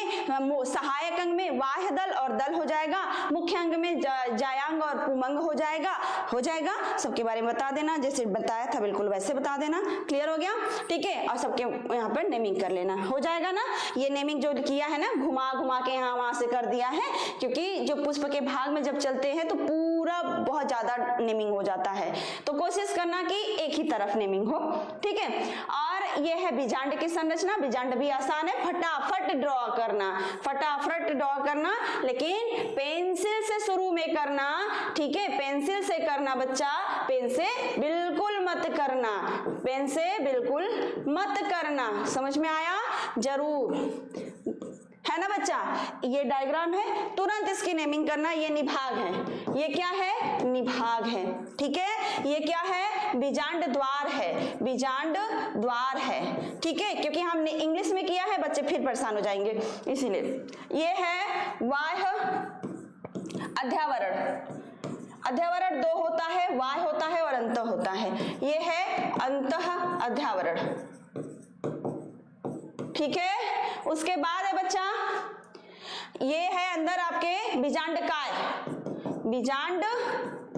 सहायक अंग में बाह्य दल और दल हो जाएगा, मुख्य अंग में जायांग और पुमंग हो जाएगा सबके बारे में बता देना, जैसे बताया था बिल्कुल वैसे बता देना। क्लियर हो गया, ठीक है। और सबके यहाँ पर नेमिंग कर लेना, हो जाएगा ना। ये नेमिंग जो किया है ना, घुमा घुमा के यहाँ वहां से कर दिया है, क्योंकि जो पुष्प के भाग में जब चलते हैं तो पूरा बहुत ज्यादा नेमिंग हो जाता है, तो कोशिश करना कि एक ही तरफ नेमिंग हो, ठीक है। और ये है बीजांड की संरचना। बीजांड भी आसान है, फटाफट ड्रॉ करना, लेकिन पेंसिल से शुरू में करना, ठीक है, पेंसिल से करना बच्चा, पेन से बिल्कुल मत करना, समझ में आया जरूर, है ना बच्चा। ये डायग्राम है, तुरंत इसकी नेमिंग करना। ये निभाग है, ये क्या है, निभाग है, ठीक है। ये क्या है, बीजांड द्वार है, ठीक है, क्योंकि हमने इंग्लिश में किया है, बच्चे फिर परेशान हो जाएंगे, इसीलिए। ये है बाह्य अध्यावरण दो होता है, बाह्य होता है और अंतः होता है। ये है अंतः अध्यावरण, ठीक है। उसके बाद है बच्चा, ये है अंदर आपके बीजांड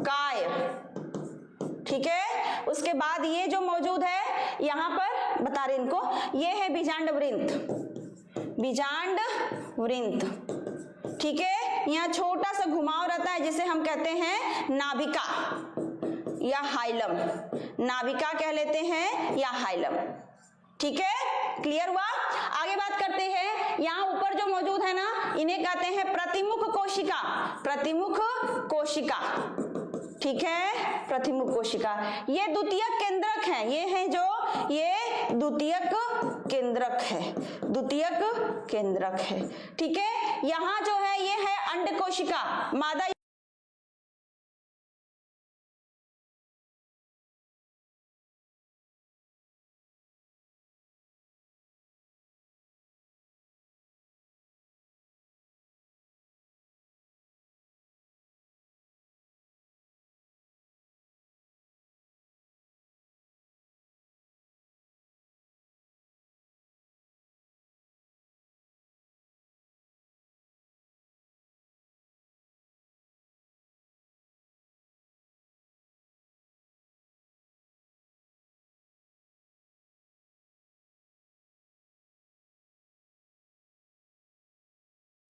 काय, ठीक है। उसके बाद ये जो मौजूद है यहाँ पर बता रहे इनको, ये है बीजांड वृंत, ठीक है। यहाँ छोटा सा घुमाव रहता है जिसे हम कहते हैं नाभिका या हाइलम, नाभिका कह लेते हैं या हाइलम, ठीक है। क्लियर हुआ। आगे बात करते हैं, यहाँ ऊपर जो मौजूद है ना, इन्हें कहते हैं प्रतिमुख कोशिका, ठीक है, प्रतिमुख कोशिका। ये द्वितीयक केंद्रक है, ये है जो ये द्वितीयक केंद्रक है, ठीक है। यहाँ जो है ये है अंड कोशिका, मादा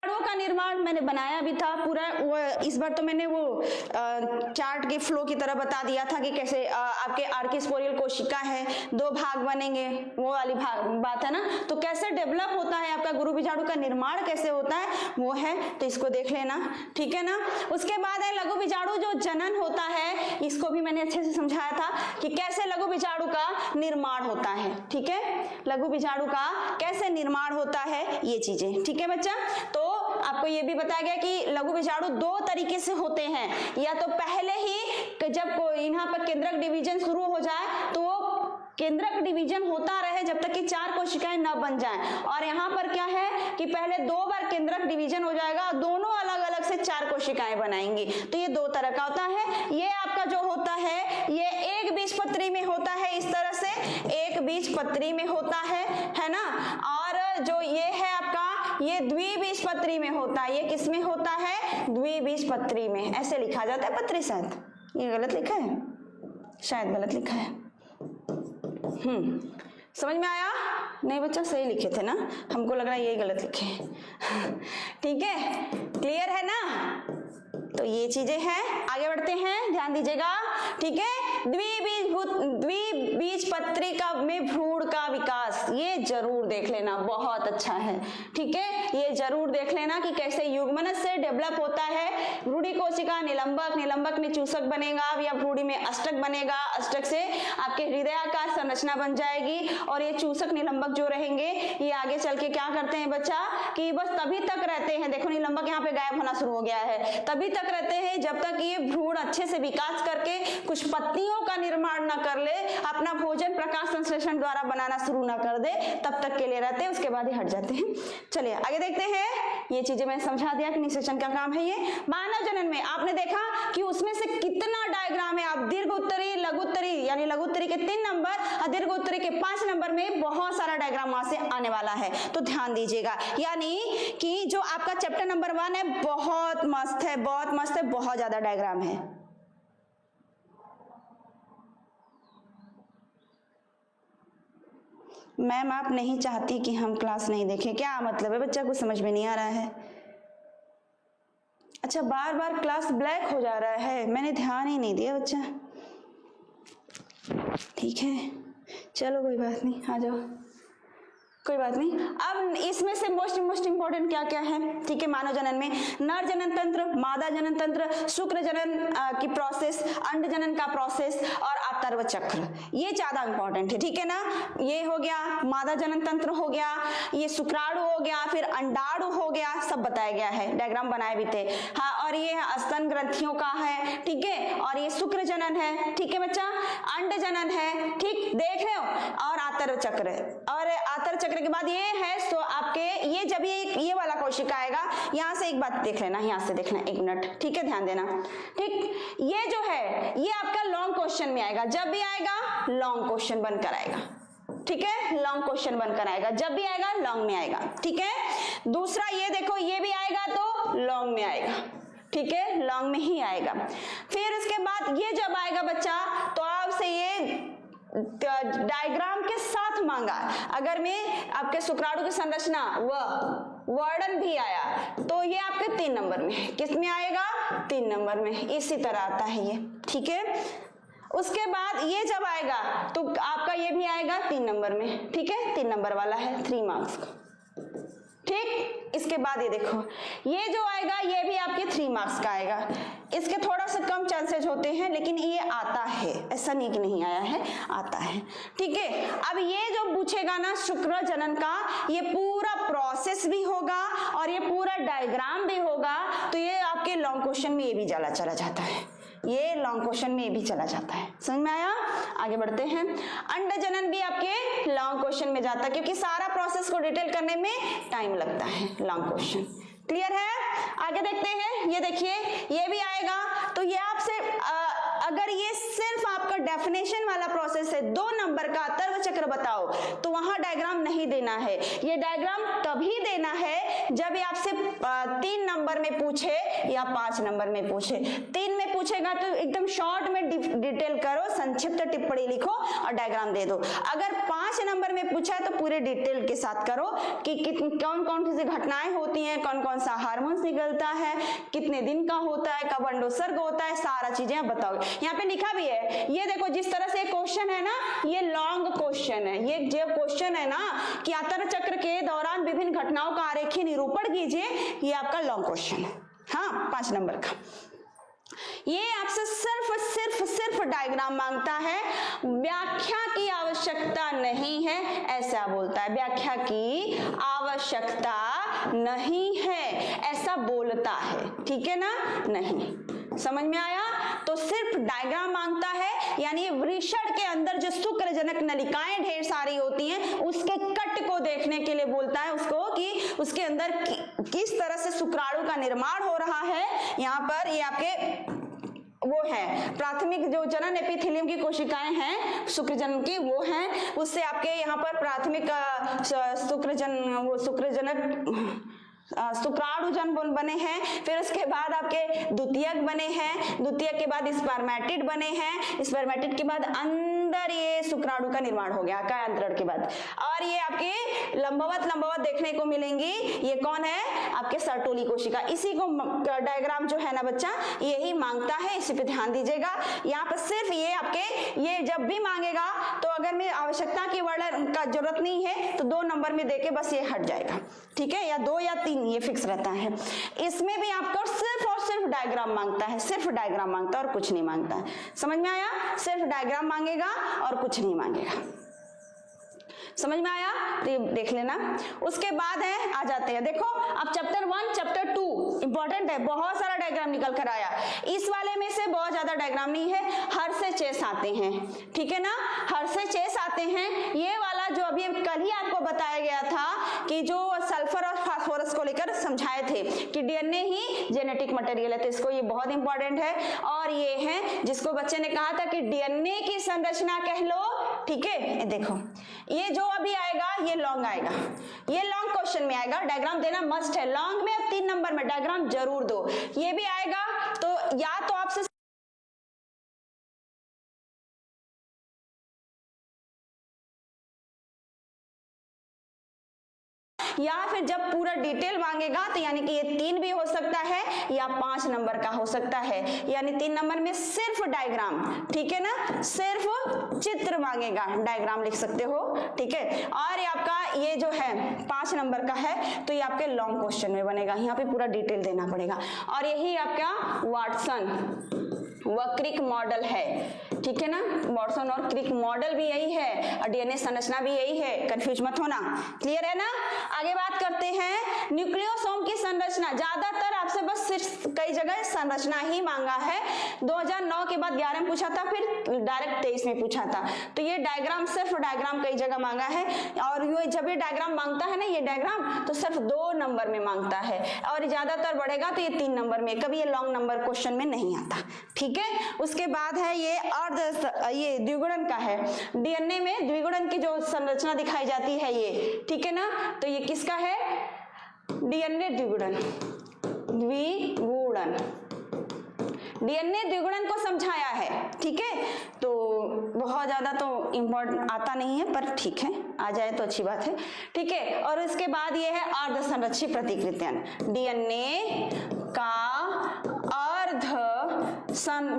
का निर्माण मैंने बनाया भी था पूरा, वो इस बार तो मैंने वो चार्ट के फ्लो की तरह बता दिया था कि कैसे आपके आर्किस्पोरियल कोशिका है, दो भाग बनेंगे, वो वाली बात है ना। तो कैसे डेवलप होता है आपका गुरु बीजाणु का निर्माण कैसे होता है वो है, तो इसको देख लेना, ठीक है ना। उसके बाद है लघु बीजाणु जो जनन होता है, इसको भी मैंने अच्छे से समझाया था कि कैसे लघु बीजाणु का निर्माण होता है, ठीक है, लघु बीजाणु का कैसे निर्माण होता है, ये चीजें, ठीक है बच्चा। तो आपको ये भी बताया गया कि लघु बीजाणु दो तरीके से होते हैं, या तो पहले ही जब यहाँ पर केंद्रक डिवीजन शुरू हो जाए तो वो केंद्रक डिवीजन होता रहे जब तक कि 4 कोशिकाएं न बन जाएं, और यहाँ पर क्या है कि पहले 2 बार केंद्रक डिवीजन हो जाएगा, दोनों अलग अलग से 4 कोशिकाएं बनाएंगी। तो ये 2 तरह का होता है। ये आपका जो होता है ये एक बीजपत्री में होता है, इस तरह से एक बीजपत्री में होता है ना। और जो ये है आपका ये द्विबीजपत्री में होता है। ये किस में होता है, द्विबीजपत्री में, ऐसे लिखा जाता है पत्री, शायद ये गलत लिखा है, शायद गलत लिखा है। समझ में आया? नहीं बच्चा सही लिखे थे ना, हमको लग रहा है यही गलत लिखे हैं। ठीक है, क्लियर है ना। तो ये चीजें हैं, आगे बढ़ते हैं, ध्यान दीजिएगा, ठीक है। द्विबीजपत्री का में भ्रूण का विकास, ये जरूर देख लेना, बहुत अच्छा है, ठीक है। ये जरूर देख लेना कि कैसे युग्मनज से डेवलप होता है। भ्रूणी कोशिका निलंबक, निलंबक में चूसक बनेगा या भ्रूणी में अष्टक बनेगा, अष्टक से आपके हृदयाकार संरचना बन जाएगी। और ये चूसक निलंबक जो रहेंगे ये आगे चल के क्या करते हैं बच्चा कि बस तभी तक रहते हैं, देखो निलंबक यहाँ पे गायब होना शुरू हो गया है, तभी तक रहते हैं जब तक ये भ्रूण अच्छे से विकास करके कुछ पत्तियों का निर्माण ना कर ले, अपना भोजन प्रकाश संश्लेषण द्वारा बनाना शुरू ना कर दे, तब तक के लिए रहते हैं, उसके बाद ही हट जाते हैं। चलिए आगे देखते हैं। ये चीजें मैंने समझा दिया कि निषेचन का काम है ये। मानव जनन में आपने देखा कि उसमें से कितना डायग्राम है, आप दीर्घ उत्तरी, लघु उत्तरी, यानी लघु उत्तरी के 3 नंबर और दीर्घ उत्तरी के 5 नंबर में बहुत सारा डायग्राम वहां से आने वाला है, तो ध्यान दीजिएगा। यानी कि जो आपका चैप्टर नंबर 1 है बहुत मस्त है, बहुत मस्त है, बहुत ज्यादा डायग्राम है। मैम आप नहीं चाहती कि हम क्लास नहीं देखें, क्या मतलब है? बच्चा कुछ समझ में नहीं आ रहा है। अच्छा, बार बार क्लास ब्लैक हो जा रहा है, मैंने ध्यान ही नहीं दिया बच्चा। ठीक है, चलो कोई बात नहीं, आ जाओ, कोई बात नहीं। अब इसमें से मोस्ट इंपॉर्टेंट क्या क्या है, ठीक है। मानव जनन में नर जनन तंत्र, मादा जनन तंत्र, शुक्र जनन की प्रोसेस, अंड जनन का प्रोसेस और अतर्व चक्र, ये ज्यादा इंपॉर्टेंट है, ठीक है ना। ये हो गया मादा जनन तंत्र, हो गया ये शुक्राणु, हो गया फिर अंडाणु, हो गया, सब बताया गया है, डायग्राम बनाए भी थे। हाँ, और ये स्तन ग्रंथियों का है, ठीक है, और ये शुक्र जनन है, ठीक है बच्चा, अंड जनन है, ठीक, देख रहे हो, और आतर्व चक्र, और आतर्व चक्र के बाद ये है, तो आपके ये जब ये वाला कोशिका आएगा, यहां से एक बात देख लेना, यहां से देखना, 1 मिनट, ठीक है, ध्यान देना, ठीक। ये जो है ये आपका लॉन्ग क्वेश्चन में आएगा, जब भी आएगा लॉन्ग क्वेश्चन बनकर आएगा, ठीक है, लॉन्ग क्वेश्चन बनकर आएगा, जब भी आएगा लॉन्ग में आएगा, ठीक है। दूसरा ये देखो, ये भी आएगा तो लॉन्ग में आएगा, ठीक है, लॉन्ग में ही आएगा। फिर इसके बाद ये जब आएगा बच्चा, तो आपसे ये डायग्राम के साथ मांगा, अगर मैं आपके शुक्राणु की संरचना वर्णन भी आया तो ये आपके 3 नंबर में है, किस में आएगा? 3 नंबर में, इसी तरह आता है ये, ठीक है। उसके बाद ये जब आएगा तो आपका ये भी आएगा 3 नंबर में, ठीक है, 3 नंबर वाला है, 3 मार्क्स का, ठीक। इसके बाद ये देखो, ये जो आएगा ये भी आपके 3 मार्क्स का आएगा, इसके थोड़ा सा कम चांसेस होते हैं, लेकिन ये आता है, ऐसा नहीं कि नहीं आया है, आता है, ठीक है। अब ये जो पूछेगा ना शुक्र जनन का, ये पूरा प्रोसेस भी होगा और ये पूरा डायग्राम भी होगा, तो ये आपके लॉन्ग क्वेश्चन में ये भी चला जाता है, ये लॉन्ग क्वेश्चन में भी चला जाता है, समझ में आया। आगे बढ़ते हैं। अंड जनन भी आपके लॉन्ग क्वेश्चन में जाता है, क्योंकि सारा प्रोसेस को डिटेल करने में टाइम लगता है, लॉन्ग क्वेश्चन, क्लियर है। आगे देखते हैं, ये देखिए ये भी आएगा, तो ये आपसे अगर ये सिर्फ आपका डेफिनेशन वाला प्रोसेस है, 2 नंबर का अतर्व चक्र बताओ, तो वहां डायग्राम नहीं देना है, ये डायग्राम तभी देना है जब ये आपसे 3 नंबर में पूछे या 5 नंबर में पूछे। 3 में पूछेगा तो एकदम शॉर्ट में डिटेल करो, संक्षिप्त टिप्पणी लिखो और डायग्राम दे दो। अगर 5 नंबर में पूछा है तो पूरे डिटेल के साथ करो कि कौन कौन सी घटनाएं होती हैं, कौन कौन सा हार्मोन्स निकलता है, कितने दिन का होता है, कब अंडोत्सर्ग होता है, सारा चीजें आप बताओगे। यहाँ पे लिखा भी है, ये देखो जिस तरह से क्वेश्चन है ना, ये लॉन्ग क्वेश्चन है, ये जो क्वेश्चन है ना कि आतर्व चक्र के दौरान विभिन्न घटनाओं का आरेखीय निरूपण कीजिए, ये आपका लॉन्ग क्वेश्चन है, हाँ 5 नंबर का। ये आपसे सिर्फ डायग्राम मांगता है, व्याख्या की आवश्यकता नहीं है, ऐसा बोलता है, व्याख्या की आवश्यकता नहीं है ऐसा बोलता है, ठीक है ना, नहीं, समझ में आया। तो सिर्फ डायग्राम मांगता है, यानी वृषण के अंदर जो शुक्रजनक नलिकाएं ढेर सारी होती हैं, उसके कट को देखने के लिए बोलता है उसको, कि उसके अंदर किस तरह से शुक्राणु का निर्माण हो रहा है। यहाँ पर ये आपके वो है प्राथमिक जो जनन एपिथेलियम की कोशिकाएं हैं शुक्रजनन की, वो हैं, उससे आपके यहाँ पर प्राथमिक शुक्राणुजन बने हैं, फिर उसके बाद आपके द्वितीयक बने हैं, द्वितीयक के बाद स्पर्मेटिड बने हैं, स्पर्मेटिड के बाद अंदर ये शुक्राणु का निर्माण हो गया कायांतरण के बाद, और ये आपके लंबवत देखने को मिलेंगी। ये कौन है? आपके सर्टोली कोशिका। इसी को डायग्राम जो है ना बच्चा यही मांगता है, इसी पे ध्यान दीजिएगा। यहाँ पर सिर्फ ये आपके ये जब भी मांगेगा तो अगर मैं आवश्यकता की वर्णन का जरूरत नहीं है तो 2 नंबर में देके बस ये हट जाएगा, ठीक है, या 2 या 3 ये फिक्स रहता है। इसमें भी आपको सिर्फ और सिर्फ डायग्राम मांगता है, सिर्फ डायग्राम मांगता है और कुछ नहीं मांगता है। समझ में आया? सिर्फ डायग्राम मांगेगा और कुछ नहीं मांगेगा। समझ में आया? तो ये देख लेना। उसके बाद है, आ जाते हैं, देखो अब चैप्टर 1 चैप्टर 2 इंपॉर्टेंट है, बहुत सारा डायग्राम निकल कर आया। इस वाले में से बहुत ज्यादा डायग्राम नहीं है, हर से चेस आते हैं, ठीक है ना, हर से चेस आते हैं। ये वाला जो अभी कल ही आपको बताया गया था कि जो सल्फर और फास्फोरस को लेकर समझाए थे कि डीएनए ही जेनेटिक मटेरियल है, तो इसको ये बहुत इंपॉर्टेंट है। और ये है जिसको बच्चे ने कहा था कि डीएनए की संरचना कह लो, ठीक है। ये देखो, ये जो अभी आएगा ये लॉन्ग आएगा, ये लॉन्ग क्वेश्चन में आएगा, डायग्राम देना मस्ट है लॉन्ग में, 3 नंबर में डायग्राम जरूर दो। ये भी आएगा, तो या तो आपसे या फिर जब पूरा डिटेल मांगेगा तो यानी कि ये 3 भी हो सकता है या 5 नंबर का हो सकता है, यानी 3 नंबर में सिर्फ डायग्राम, ठीक है ना, सिर्फ चित्र मांगेगा, डायग्राम लिख सकते हो, ठीक है। और ये आपका ये जो है 5 नंबर का है, तो ये आपके लॉन्ग क्वेश्चन में बनेगा, यहाँ पे पूरा डिटेल देना पड़ेगा। और यही आपका वाटसन वक्रिक मॉडल है, ठीक है ना, वाटसन और क्रिक मॉडल भी यही है और डीएनए संरचना भी यही है, कंफ्यूज मत होना, क्लियर है ना। आगे बात करते हैं न्यूक्लियोसोम की संरचना। ज्यादातर आपसे बस सिर्फ कई जगह संरचना ही मांगा है, 2009 के बाद 11 में पूछा था, फिर डायरेक्ट 23 में पूछा था। तो ये डायग्राम, सिर्फ डायग्राम कई जगह मांगा है, और ये जब ये डायग्राम मांगता है ना, ये डायग्राम तो सिर्फ 2 नंबर में मांगता है, और ज्यादातर बढ़ेगा तो ये 3 नंबर में, कभी ये लॉन्ग नंबर क्वेश्चन में नहीं आता, ठीक है। उसके बाद है ये ये द्विगुणन का है, डीएनए में द्विगुणन की जो संरचना दिखाई जाती है ये, ठीक है ना, तो ये किसका है, डीएनए द्विगुणन, द्विगुणन, डीएनए द्विगुणन को समझाया है, ठीक है। तो बहुत ज्यादा तो इम्पोर्टेंट आता नहीं है, पर ठीक है, आ जाए तो अच्छी बात है, ठीक है। और इसके बाद ये है अर्ध संरक्षित प्रतिकृतियां, डीएनए का अर्ध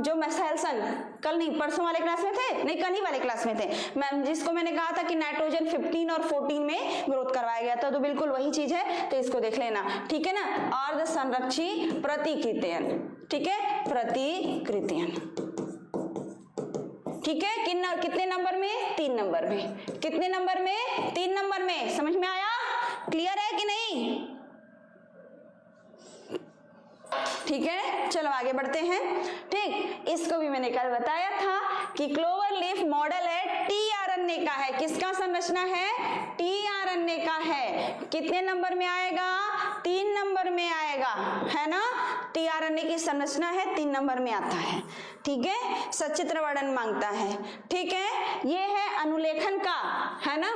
जो मेसेल्सन, कल नहीं परसों वाले क्लास में थे, नहीं कल ही वाले क्लास में थे मैम, जिसको मैंने कहा था कि नाइट्रोजन 15 और 14 में ग्रोथ करवाया गया था, तो बिल्कुल वही चीज है, तो इसको देख लेना, ठीक है ना। अर्ध संरक्षित प्रतिकृतियां, ठीक है, प्रतिकृतियां, ठीक है। कितने नंबर में, 3 नंबर में, कितने नंबर में, 3 नंबर में, समझ में आया, क्लियर है कि नहीं, ठीक है। चलो आगे बढ़ते हैं, ठीक। इसको भी मैंने कल बताया था कि क्लोवर लीफ मॉडल है, टीआरएनए का है, किसका संरचना है, टीआरएनए का है, कितने नंबर में आएगा, 3 नंबर में आएगा, है ना, टीआरएनए की संरचना है, 3 नंबर में आता है, ठीक है। सचित्र वर्णन मांगता है, ठीक है। ये है अनुलेखन का, है ना,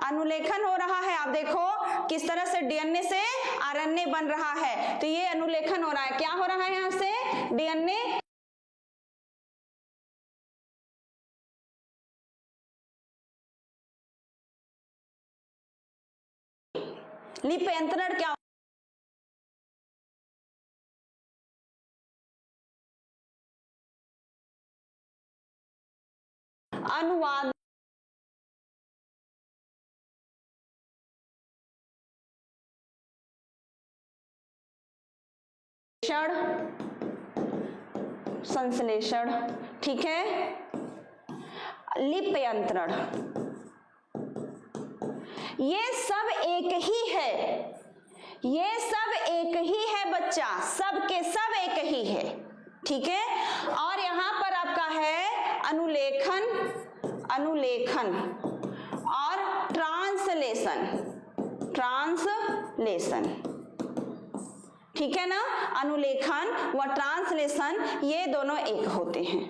अनुलेखन हो रहा है, आप देखो किस तरह से डीएनए से आरएनए बन रहा है, तो ये अनुलेखन हो रहा है, क्या हो रहा है यहाँ से, डीएनए लिप्यंतरण, क्या अनुवाद, संश्लेषण, ठीक है, लिप्यंतरण, ये सब एक ही है, ये सब एक ही है बच्चा, सब के सब एक ही है, ठीक है। और यहां पर आपका है अनुलेखन, अनुलेखन और ट्रांसलेशन, ट्रांसलेशन, ठीक है ना, अनुलेखन व ट्रांसलेशन ये दोनों एक होते हैं,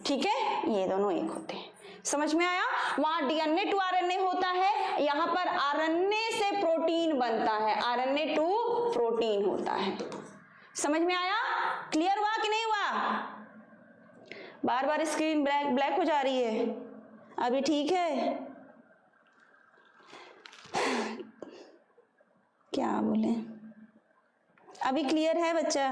ठीक है, ये दोनों एक होते हैं, समझ में आया। वहां डीएनए टू आरएनए होता है, यहाँ पर आरएनए से प्रोटीन बनता है, आरएनए टू प्रोटीन होता है, समझ में आया, क्लियर हुआ कि नहीं हुआ, बार बार स्क्रीन ब्लैक हो जा रही है, अभी ठीक है, क्या बोले, अभी क्लियर है बच्चा,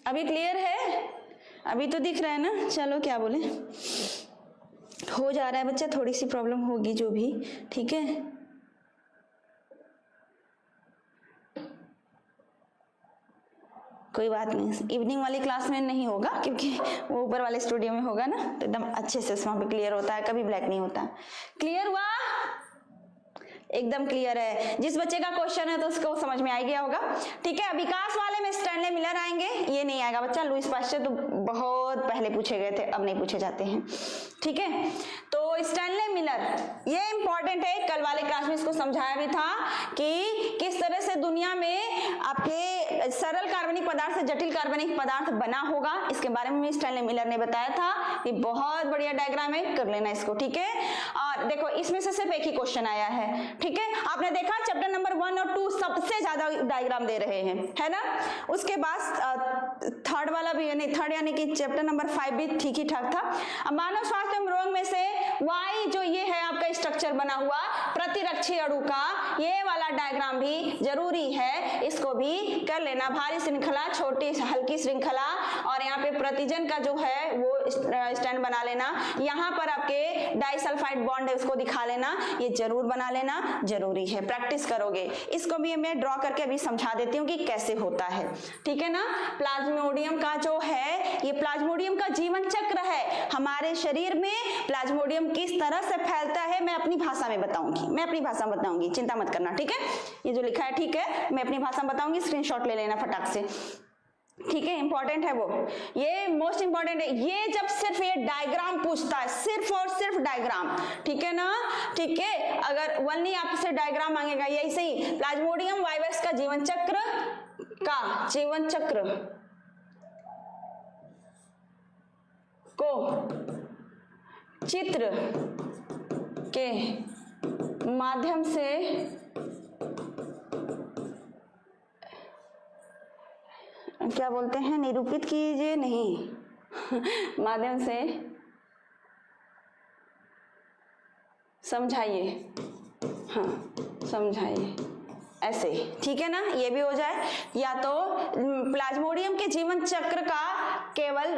अभी क्लियर है, अभी तो दिख रहा है ना, चलो क्या बोले, हो जा रहा है बच्चा, थोड़ी सी प्रॉब्लम होगी जो भी, ठीक है। कोई बात नहीं, इवनिंग वाली क्लास में नहीं होगा क्योंकि वो ऊपर वाले स्टूडियो में होगा ना, तो एकदम अच्छे से वहां पे क्लियर होता है, कभी ब्लैक नहीं होता। क्लियर हुआ? एकदम क्लियर है। जिस बच्चे का क्वेश्चन है तो उसको समझ में आ गया होगा, ठीक है। विकास वाले में स्टैनले मिलर आएंगे, ये नहीं आएगा बच्चा। लुईस पास्चर तो बहुत पहले पूछे गए थे, अब नहीं पूछे जाते हैं, ठीक है। तो स्टैनले मिलर ये इंपॉर्टेंट है, कल वाले क्लास में इसको समझाया भी था कि किस तरह से दुनिया में आपके सरल कार्बनिक पदार्थ से जटिल कार्बनिक पदार्थ बना होगा, इसके बारे में स्टैनले मिलर ने बताया था। ये बहुत बढ़िया डायग्राम है, कर लेना इसको, ठीक है। और देखो इसमें से सिर्फ एक ही क्वेश्चन आया है, ठीक है। आपने देखा चैप्टर नंबर 1 और 2 सबसे ज्यादा डायग्राम दे रहे हैं, है ना। उसके बाद थर्ड वाला भी, यानी थर्ड यानी कि चैप्टर नंबर 5 भी ठीक ही ठाक था। अब मानव स्वास्थ्य एवं रोग में से वाई जो ये है आपका स्ट्रक्चर बना हुआ प्रतिरक्षी अणु का, ये वाला डायग्राम भी जरूरी है, इसको भी कर लेना। भारी श्रृंखला, छोटी हल्की श्रृंखला, और यहाँ पे प्रतिजन का जो है वो स्टैंड बना लेना। यहाँ पर आपके डाइसल्फाइड बॉन्ड है उसको दिखा लेना, ये जरूर बना लेना, जरूरी है, प्रैक्टिस करोगे। इसको भी मैं ड्रॉ करके अभी समझा देती हूँ कि कैसे होता है, ठीक है ना। प्लाज्मोडियम का जो है, ये प्लाज्मोडियम का जीवन चक्र है। हमारे शरीर में प्लाज्मोडियम किस तरह से फैलता है मैं अपनी भाषा में बताऊंगी, मैं अपनी भाषा में बताऊंगी, चिंता मत करना, ठीक है। ये जो लिखा है ठीक है, मैं अपनी भाषा में बताऊंगी, स्क्रीनशॉट ले लेना फटाक से, ठीक है। इंपॉर्टेंट है वो, ये मोस्ट इंपॉर्टेंट है। ये जब सिर्फ ये डायग्राम पूछता है, सिर्फ और सिर्फ डायग्राम, ठीक है ना, ठीक है। अगर वनली आपसे डायग्राम मांगेगा, यही सही। प्लाज्मोडियम वाइवस का जीवन चक्र को चित्र के माध्यम से क्या बोलते हैं, निरूपित कीजिए, नहीं माध्यम से समझाइए, हाँ समझाइए, ऐसे, ठीक है ना। ये भी हो जाए। या तो प्लाज्मोडियम के जीवन चक्र का केवल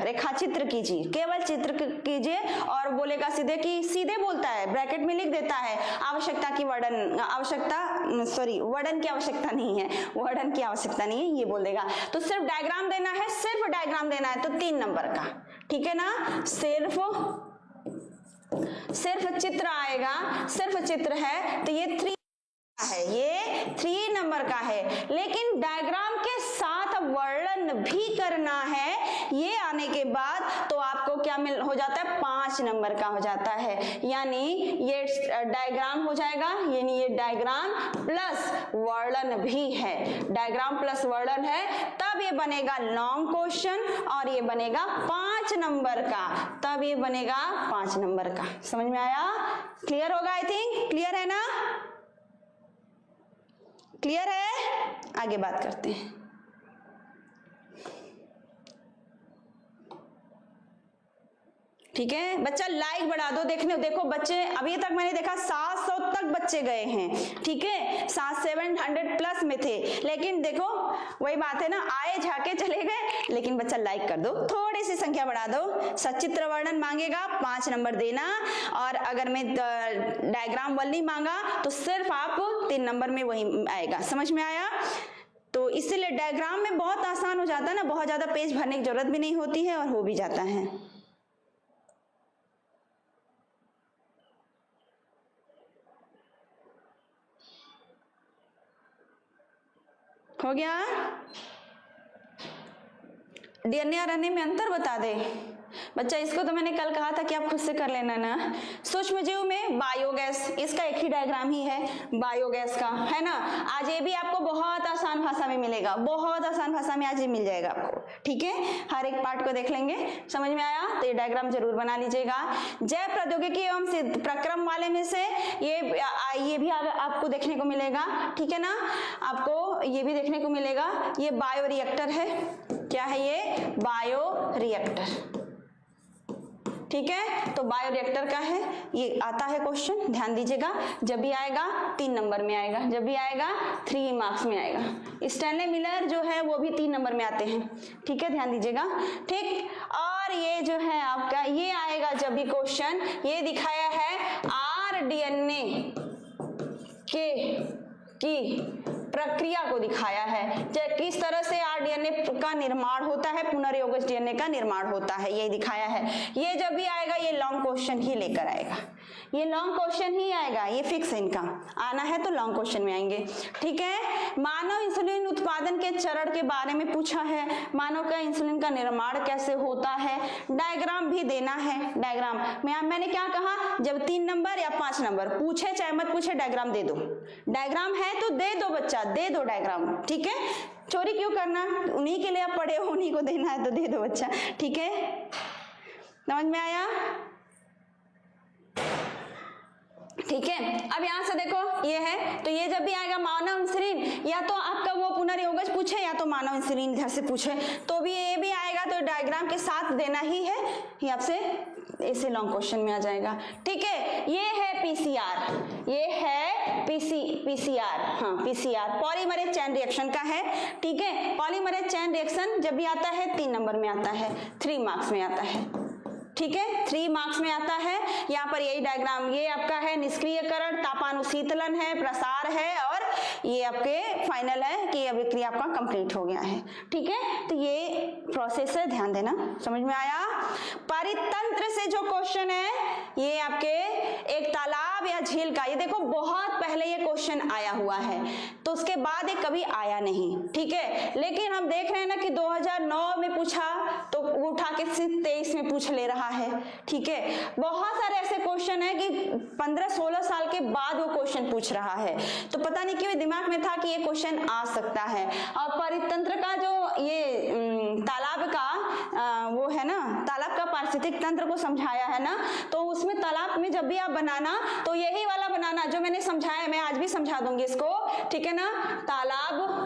रेखाचित्र कीजिए, केवल चित्र कीजिए, और बोलेगा सीधे कि सीधे बोलता है, ब्रैकेट में लिख देता है वर्णन की आवश्यकता नहीं है, वर्णन की आवश्यकता नहीं है, ये बोल देगा। तो सिर्फ डायग्राम देना है, सिर्फ डायग्राम देना है, तो 3 नंबर का, ठीक है ना। सिर्फ चित्र आएगा, सिर्फ चित्र है तो ये 3 है, ये 3 नंबर का है। लेकिन डायग्राम के साथ वर्णन भी करना है, ये आने के बाद तो आपको क्या हो जाता है, 5 नंबर का हो जाता है। यानी ये डायग्राम हो जाएगा, यानी ये डायग्राम प्लस वर्णन भी है, डायग्राम प्लस वर्णन है, तब ये बनेगा लॉन्ग क्वेश्चन, और ये बनेगा 5 नंबर का, तब ये बनेगा 5 नंबर का। समझ में आया? क्लियर होगा? आई थिंक क्लियर है ना, क्लियर है? आगे बात करते हैं। ठीक है बच्चा, लाइक बढ़ा दो। देखो बच्चे, अभी तक मैंने देखा 700 तक बच्चे गए हैं, ठीक है, 700 प्लस में थे, लेकिन देखो वही बात है ना, आए झाके चले गए। लेकिन बच्चा लाइक कर दो, थोड़ी सी संख्या बढ़ा दो। सचित्र वर्णन मांगेगा 5 नंबर देना, और अगर मैं डायग्राम वल्ली मांगा तो सिर्फ आप 3 नंबर में वही आएगा। समझ में आया? तो इसीलिए डायग्राम में बहुत आसान हो जाता है ना, बहुत ज्यादा पेज भरने की जरूरत भी नहीं होती है, और हो भी जाता है। हो गया? डीएनए और आरएनए में अंतर बता दे बच्चा। इसको तो मैंने कल कहा था कि आप खुद से कर लेना ना। सूक्ष्म जीव में बायोगैस, इसका एक ही डायग्राम ही है बायोगैस का, है ना। आज ये भी आपको बहुत आसान भाषा में मिलेगा, बहुत आसान भाषा में आज ये मिल जाएगा आपको, ठीक है। हर एक पार्ट को देख लेंगे। समझ में आया? तो ये डायग्राम जरूर बना लीजिएगा। जैव प्रौद्योगिकी एवं सिद्ध प्रक्रम वाले में से ये भी आपको देखने को मिलेगा, ठीक है ना। आपको ये भी देखने को मिलेगा। ये बायोरिएक्टर है, क्या है ये? बायोरिएक्टर, ठीक है। तो बायोरिएक्टर का है, ये आता है क्वेश्चन, ध्यान दीजिएगा। जब भी आएगा 3 नंबर में आएगा, जब भी आएगा 3 मार्क्स में आएगा। स्टैनले मिलर जो है वो भी 3 नंबर में आते हैं, ठीक है, ध्यान दीजिएगा, ठीक। और और ये जो है आपका ये आएगा जब भी क्वेश्चन, ये दिखाया है आरडीएनए के की प्रक्रिया को दिखाया है, किस तरह से आरडीएनए का निर्माण होता है, पुनर्योगज डीएनए का निर्माण होता है, ये दिखाया है। ये जब भी आएगा ये लॉन्ग क्वेश्चन ही लेकर आएगा, ये लॉन्ग क्वेश्चन ही आएगा, ये फिक्स है, इनका आना है तो लॉन्ग क्वेश्चन में आएंगे। ठीक है, मानव इंसुलिन उत्पादन के चरण के बारे में पूछा है, मानव का इंसुलिन का निर्माण कैसे होता है, डायग्राम भी देना है। डायग्राम मैंने क्या कहा, जब 3 नंबर या 5 नंबर पूछे चाहे मत पूछे डायग्राम दे दो, डायग्राम है तो दे दो बच्चा, दे दो डायग्राम। ठीक है, चोरी क्यों करना, उन्हीं के लिए आप पढ़े हो, उन्हीं को देना है तो दे दो बच्चा। ठीक है, समझ में आया? ठीक है, अब यहां से देखो ये है, तो ये जब भी आएगा मानव इंसुलिन, या तो आपका वो पुनर्योगज पूछे या तो मानव इंसुलिन इधर से पूछे, तो भी ये भी आएगा तो डायग्राम के साथ देना ही है, ये आपसे ऐसे लॉन्ग क्वेश्चन में आ जाएगा। ठीक है, ये है पीसीआर, ये है पीसीआर, हाँ पीसीआर पॉलीमरेज चेन रिएक्शन का है। ठीक है, पॉलीमरेज चेन रिएक्शन जब भी आता है 3 नंबर में आता है, 3 मार्क्स में आता है। ठीक है, 3 मार्क्स में आता है। यहाँ पर यही डायग्राम, ये आपका है निष्क्रियकरण, तापानुशीतलन है, प्रसार है, और ये आपके फाइनल है कि अभिक्रिया आपका कंप्लीट हो गया है। ठीक है, तो ये प्रोसेस है, ध्यान देना। समझ में आया? परितंत्र से जो क्वेश्चन है ये आपके एक तालाब या झील का, ये देखो बहुत पहले ये क्वेश्चन आया हुआ है, तो उसके बाद ये कभी आया नहीं। ठीक है, लेकिन हम देख रहे हैं ना कि 2009 में पूछा तो उठा के 23 में पूछ ले रहा है। ठीक है, बहुत सारे ऐसे क्वेश्चन है कि 15-16 साल के बाद वो क्वेश्चन पूछ रहा है, तो पता नहीं क्यों दिमाग में था कि ये क्वेश्चन आ सकता है। और परितंत्र का जो ये तालाब का वो है ना, तालाब का पारिस्थितिक तंत्र को समझाया है ना, तो उसमें तालाब में जब भी आप बनाना तो यही वाला बनाना जो मैंने समझाया, मैं आज भी समझा दूंगी इसको। ठीक है ना, तालाब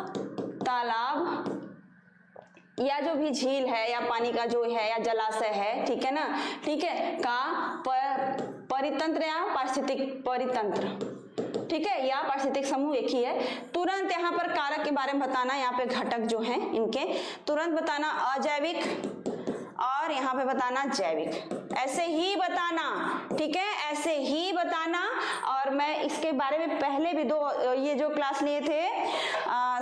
या जो भी झील है या पानी का जो है या जलाशय है, ठीक है ना, ठीक है, का परितंत्र या पारिस्थितिक परितंत्र, ठीक है, या पारिस्थितिक समूह एक ही है। तुरंत यहाँ पर कारक के बारे में बताना, यहाँ पे घटक जो हैं इनके तुरंत बताना, अजैविक और यहाँ पे बताना जैविक, ऐसे ही बताना। ठीक है, ऐसे ही बताना। और मैं इसके बारे में पहले भी ये जो क्लास लिए थे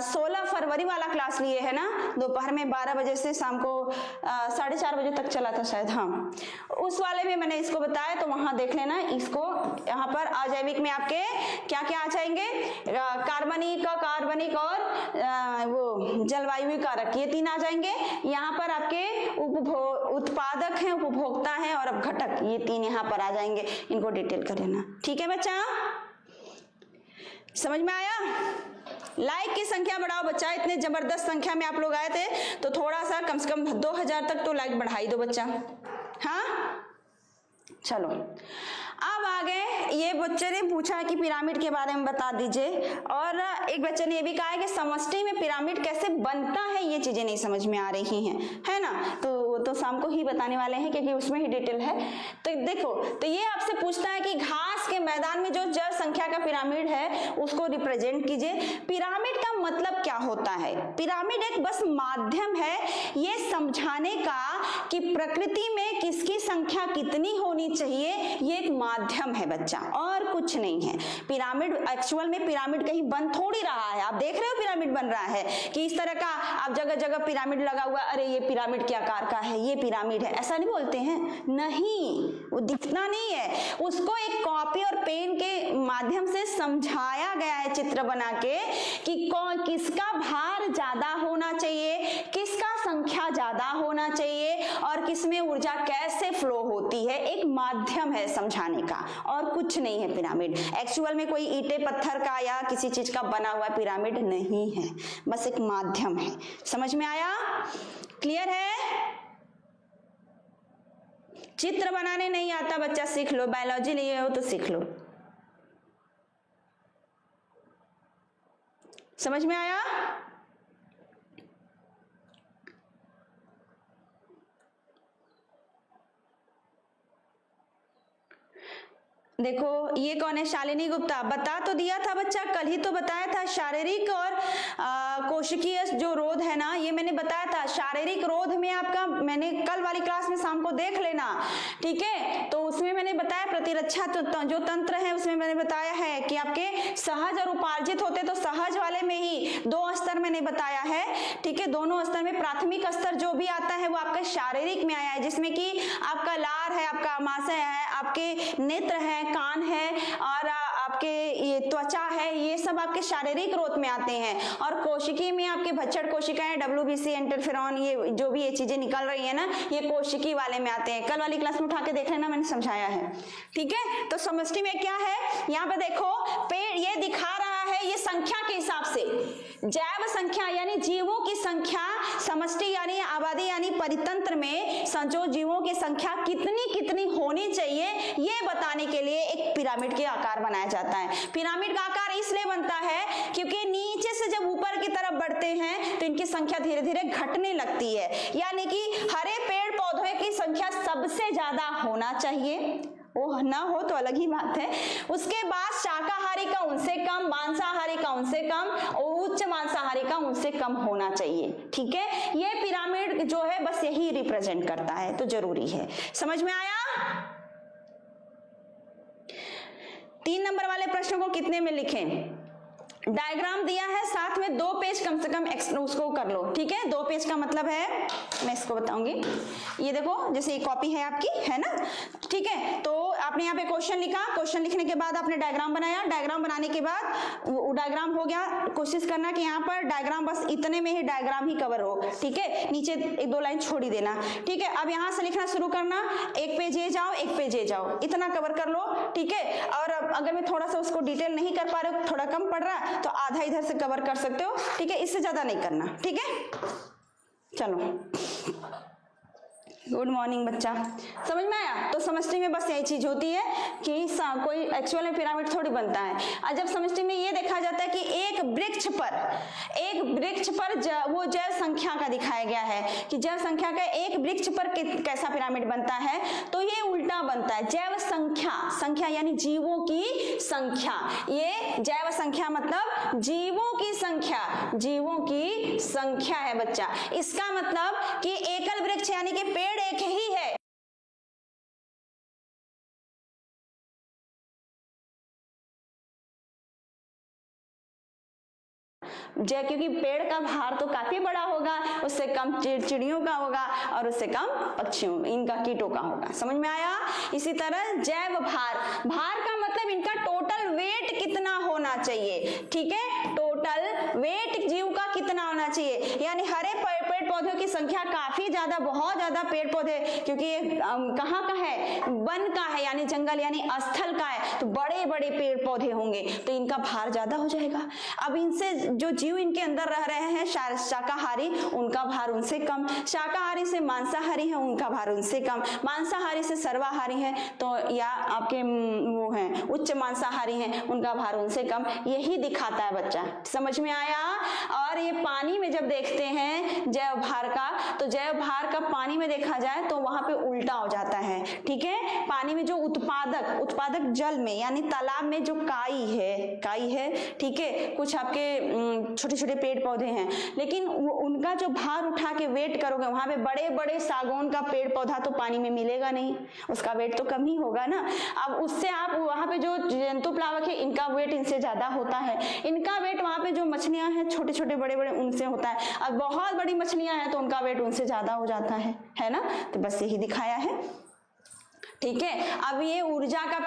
16 फरवरी वाला क्लास लिए है ना, दोपहर में 12 बजे से शाम को 4:30 बजे तक चला था शायद, हाँ, उस वाले में मैंने इसको बताया, तो वहां देख लेना इसको। यहाँ पर अजैविक में आपके क्या क्या आ जाएंगे, कार्बनिक और वो जलवायु कारक, ये 3 आ जाएंगे। यहाँ पर आपके उत्पादक हैं, उपभोक्ता हैं और अब घटक, ये 3 यहाँ पर आ जाएंगे, इनको डिटेल कर लेना। ठीक है बच्चा, समझ में आया? लाइक की संख्या बढ़ाओ बच्चा, इतने जबरदस्त संख्या में आप लोग आए थे, तो थोड़ा सा कम से कम 2000 तक तो लाइक बढ़ाई दो बच्चा। हाँ चलो, अब आगे ये बच्चे ने पूछा कि पिरामिड के बारे में बता दीजिए, और एक बच्चे ने ये भी कहा है कि समष्टि में पिरामिड कैसे बनता है, ये चीजें नहीं समझ में आ रही हैं, है ना, तो शाम को ही बताने वाले हैं क्योंकि उसमें ही डिटेल है। तो देखो, तो ये आपसे पूछता है कि घास के मैदान में जो जड़ संख्या का पिरामिड है उसको रिप्रेजेंट कीजिए। पिरामिड का मतलब क्या होता है? पिरामिड एक बस माध्यम है ये समझाने का कि प्रकृति में किसकी संख्या कितनी होनी चाहिए, ये एक माध्यम है बच्चा, और कुछ नहीं है। पिरामिड एक्चुअल में पिरामिड कहीं बन थोड़ी रहा है, आप देख रहे हो पिरामिड बन रहा है कि इस तरह का आप जगह जगह पिरामिड लगा हुआ, अरे ये पिरामिड के आकार का है, ये पिरामिड है, ऐसा नहीं बोलते हैं, नहीं, वो दिखना नहीं है, उसको एक कॉपी और पेन के माध्यम से समझाया गया है चित्र बना के कि कौन किसका भार ज्यादा होना चाहिए, किसका संख्या ज्यादा होना चाहिए, और किसमें ऊर्जा कैसे फ्लो होती है, एक माध्यम है समझाने का, और कुछ नहीं है पिरामिड। एक्चुअल में कोई ईंटे पत्थर का या किसी चीज का बना हुआ पिरामिड नहीं है, बस एक माध्यम है। समझ में आया? क्लियर है? चित्र बनाने नहीं आता बच्चा, सीख लो, बायोलॉजी लिए हो तो सीख लो। समझ में आया? देखो ये कौन है, शालिनी गुप्ता। बता तो दिया था बच्चा, कल ही तो बताया था। शारीरिक और कोशिकीय जो रोध है ना, ये मैंने बताया था। शारीरिक रोध में आपका, मैंने कल वाली क्लास में शाम को देख लेना, ठीक है। तो उसमें मैंने बताया प्रतिरक्षा जो तंत्र है उसमें मैंने बताया है कि आपके सहज और उपार्जित होते, तो सहज वाले में ही 2 स्तर मैंने बताया है, ठीक है। दोनों स्तर में प्राथमिक स्तर जो भी आता है वो आपका शारीरिक में आया है, जिसमें कि आपका लार है, आपका आमाशय है, आपके नेत्र है, कान है और आपके ये त्वचा है, ये सब आपके शारीरिक रोध में आते हैं। और कोशिकी में आपके भक्षण कोशिकाएं, WBC, इंटरफेरॉन, ये जो भी ये चीजें निकल रही है ना, ये कोशिकी वाले में आते हैं। कल वाली क्लास में उठा के देख लेना, मैंने समझाया है, ठीक है। तो समष्टि में क्या है, यहाँ पे देखो पेड़ ये दिखा रहा है, ये संख्या के हिसाब से जैव संख्या यानी जीवों की संख्या, समष्टि यानी आबादी यानी परितंत्र में जो जीवों की संख्या कितनी कितनी होनी चाहिए, ये बताने के लिए एक पिरामिड के आकार बनाया जाता है। पिरामिड का आकार इसलिए बनता है क्योंकि नीचे से जब ऊपर की तरफ बढ़ते हैं तो इनकी संख्या धीरे धीरे घटने लगती है, यानी कि हरे पेड़ पौधों की संख्या सबसे ज्यादा होना चाहिए, वो ना हो तो अलग ही बात है। उसके बाद शाकाहारी का उनसे कम, मांसाहारी का उनसे कम और उच्च मांसाहारी का उनसे कम होना चाहिए, ठीक है। ये पिरामिड जो है बस यही रिप्रेजेंट करता है, तो जरूरी है। समझ में आया? 3 नंबर वाले प्रश्न को कितने में लिखें? डायग्राम दिया है, साथ में 2 पेज कम से कम उसको कर लो, ठीक है। 2 पेज का मतलब है, मैं इसको बताऊंगी, ये देखो जैसे ये कॉपी है आपकी, है ना, ठीक है। तो आपने यहाँ पे क्वेश्चन लिखा, क्वेश्चन लिखने के बाद आपने डायग्राम बनाया, डायग्राम बनाने के बाद वो डायग्राम हो गया। कोशिश करना कि यहाँ पर डायग्राम बस इतने में ही डायग्राम ही कवर हो, ठीक है, नीचे 1-2 लाइन छोड़ ही देना, ठीक है। अब यहाँ से लिखना शुरू करना, 1 पेज ये जाओ, 1 पेज ये जाओ, इतना कवर कर लो, ठीक है। और अगर मैं थोड़ा सा उसको डिटेल नहीं कर पा रहे हो, थोड़ा कम पड़ रहा तो आधा इधर से कवर कर सकते हो, ठीक है, इससे ज्यादा नहीं करना, ठीक है। चलो, गुड मॉर्निंग बच्चा, समझ में आया? तो समष्टि में बस यही चीज होती है कि कोई एक्चुअल में पिरामिड थोड़ी बनता है। और जब समष्टि में ये देखा जाता है कि एक वृक्ष पर वो जैव संख्या का दिखाया गया है कि जैव संख्या का एक वृक्ष पर कैसा पिरामिड बनता है, तो ये उल्टा बनता है। जैव संख्या यानी जीवों की संख्या, ये जैव संख्या मतलब जीवों की संख्या है बच्चा। इसका मतलब कि एकल वृक्ष यानी कि पेड़ एक ही है, क्योंकि पेड़ का भार तो काफी बड़ा होगा, उससे कम चिड़ियों का होगा और उससे कम पक्षियों, इनका कीटों का होगा। समझ में आया? इसी तरह जैव भार का मतलब इनका टोटल वेट कितना होना चाहिए, ठीक है, टोटल वेट जीव का कितना होना चाहिए। यानी हरे पेड़ पौधों की संख्या काफी ज्यादा, बहुत ज्यादा पेड़ पौधे, क्योंकि ये कहाँ का है, वन का है, यानी जंगल यानी स्थल का है, तो बड़े बड़े पेड़ पौधे होंगे तो इनका भार ज्यादा हो जाएगा। अब इनसे जो जीव इनके अंदर रह रहे हैं शाकाहारी, उनका भार उनसे कम, शाकाहारी से मांसाहारी है उनका भार उनसे कम, मांसाहारी से सर्वाहारी है तो या आपके वो हैं उच्च मांसाहारी हैं, उनका भार उनसे कम। यही दिखाता है बच्चा, समझ में आया? और ये पानी में जब देखते हैं जैव भार का, तो जैव भार का पानी में देखा जाए तो वहां पे उल्टा हो जाता है, ठीक है। पानी में जो उत्पादक जल में यानी तालाब में जो काई है, ठीक है, कुछ आपके छोटे छोटे पेड़ पौधे हैं, लेकिन उनका जो भार उठा के वेट करोगे, वहां पे बड़े बड़े सागौन का पेड़ पौधा तो पानी में मिलेगा नहीं, उसका वेट तो कम ही होगा ना। अब उससे आप वहां पे जो जंतु प्लावक है, इनका वेट इनसे ज्यादा होता है, इनका वेट वहां पे जो मछलियां हैं छोटे छोटे बड़े बड़े उनसे होता है, अब बहुत बड़ी मछलियां हैं तो उनका वेट उनसे ज्यादा हो जाता है ना। तो बस यही दिखाया है, ठीक है। अब ये ऊर्जा का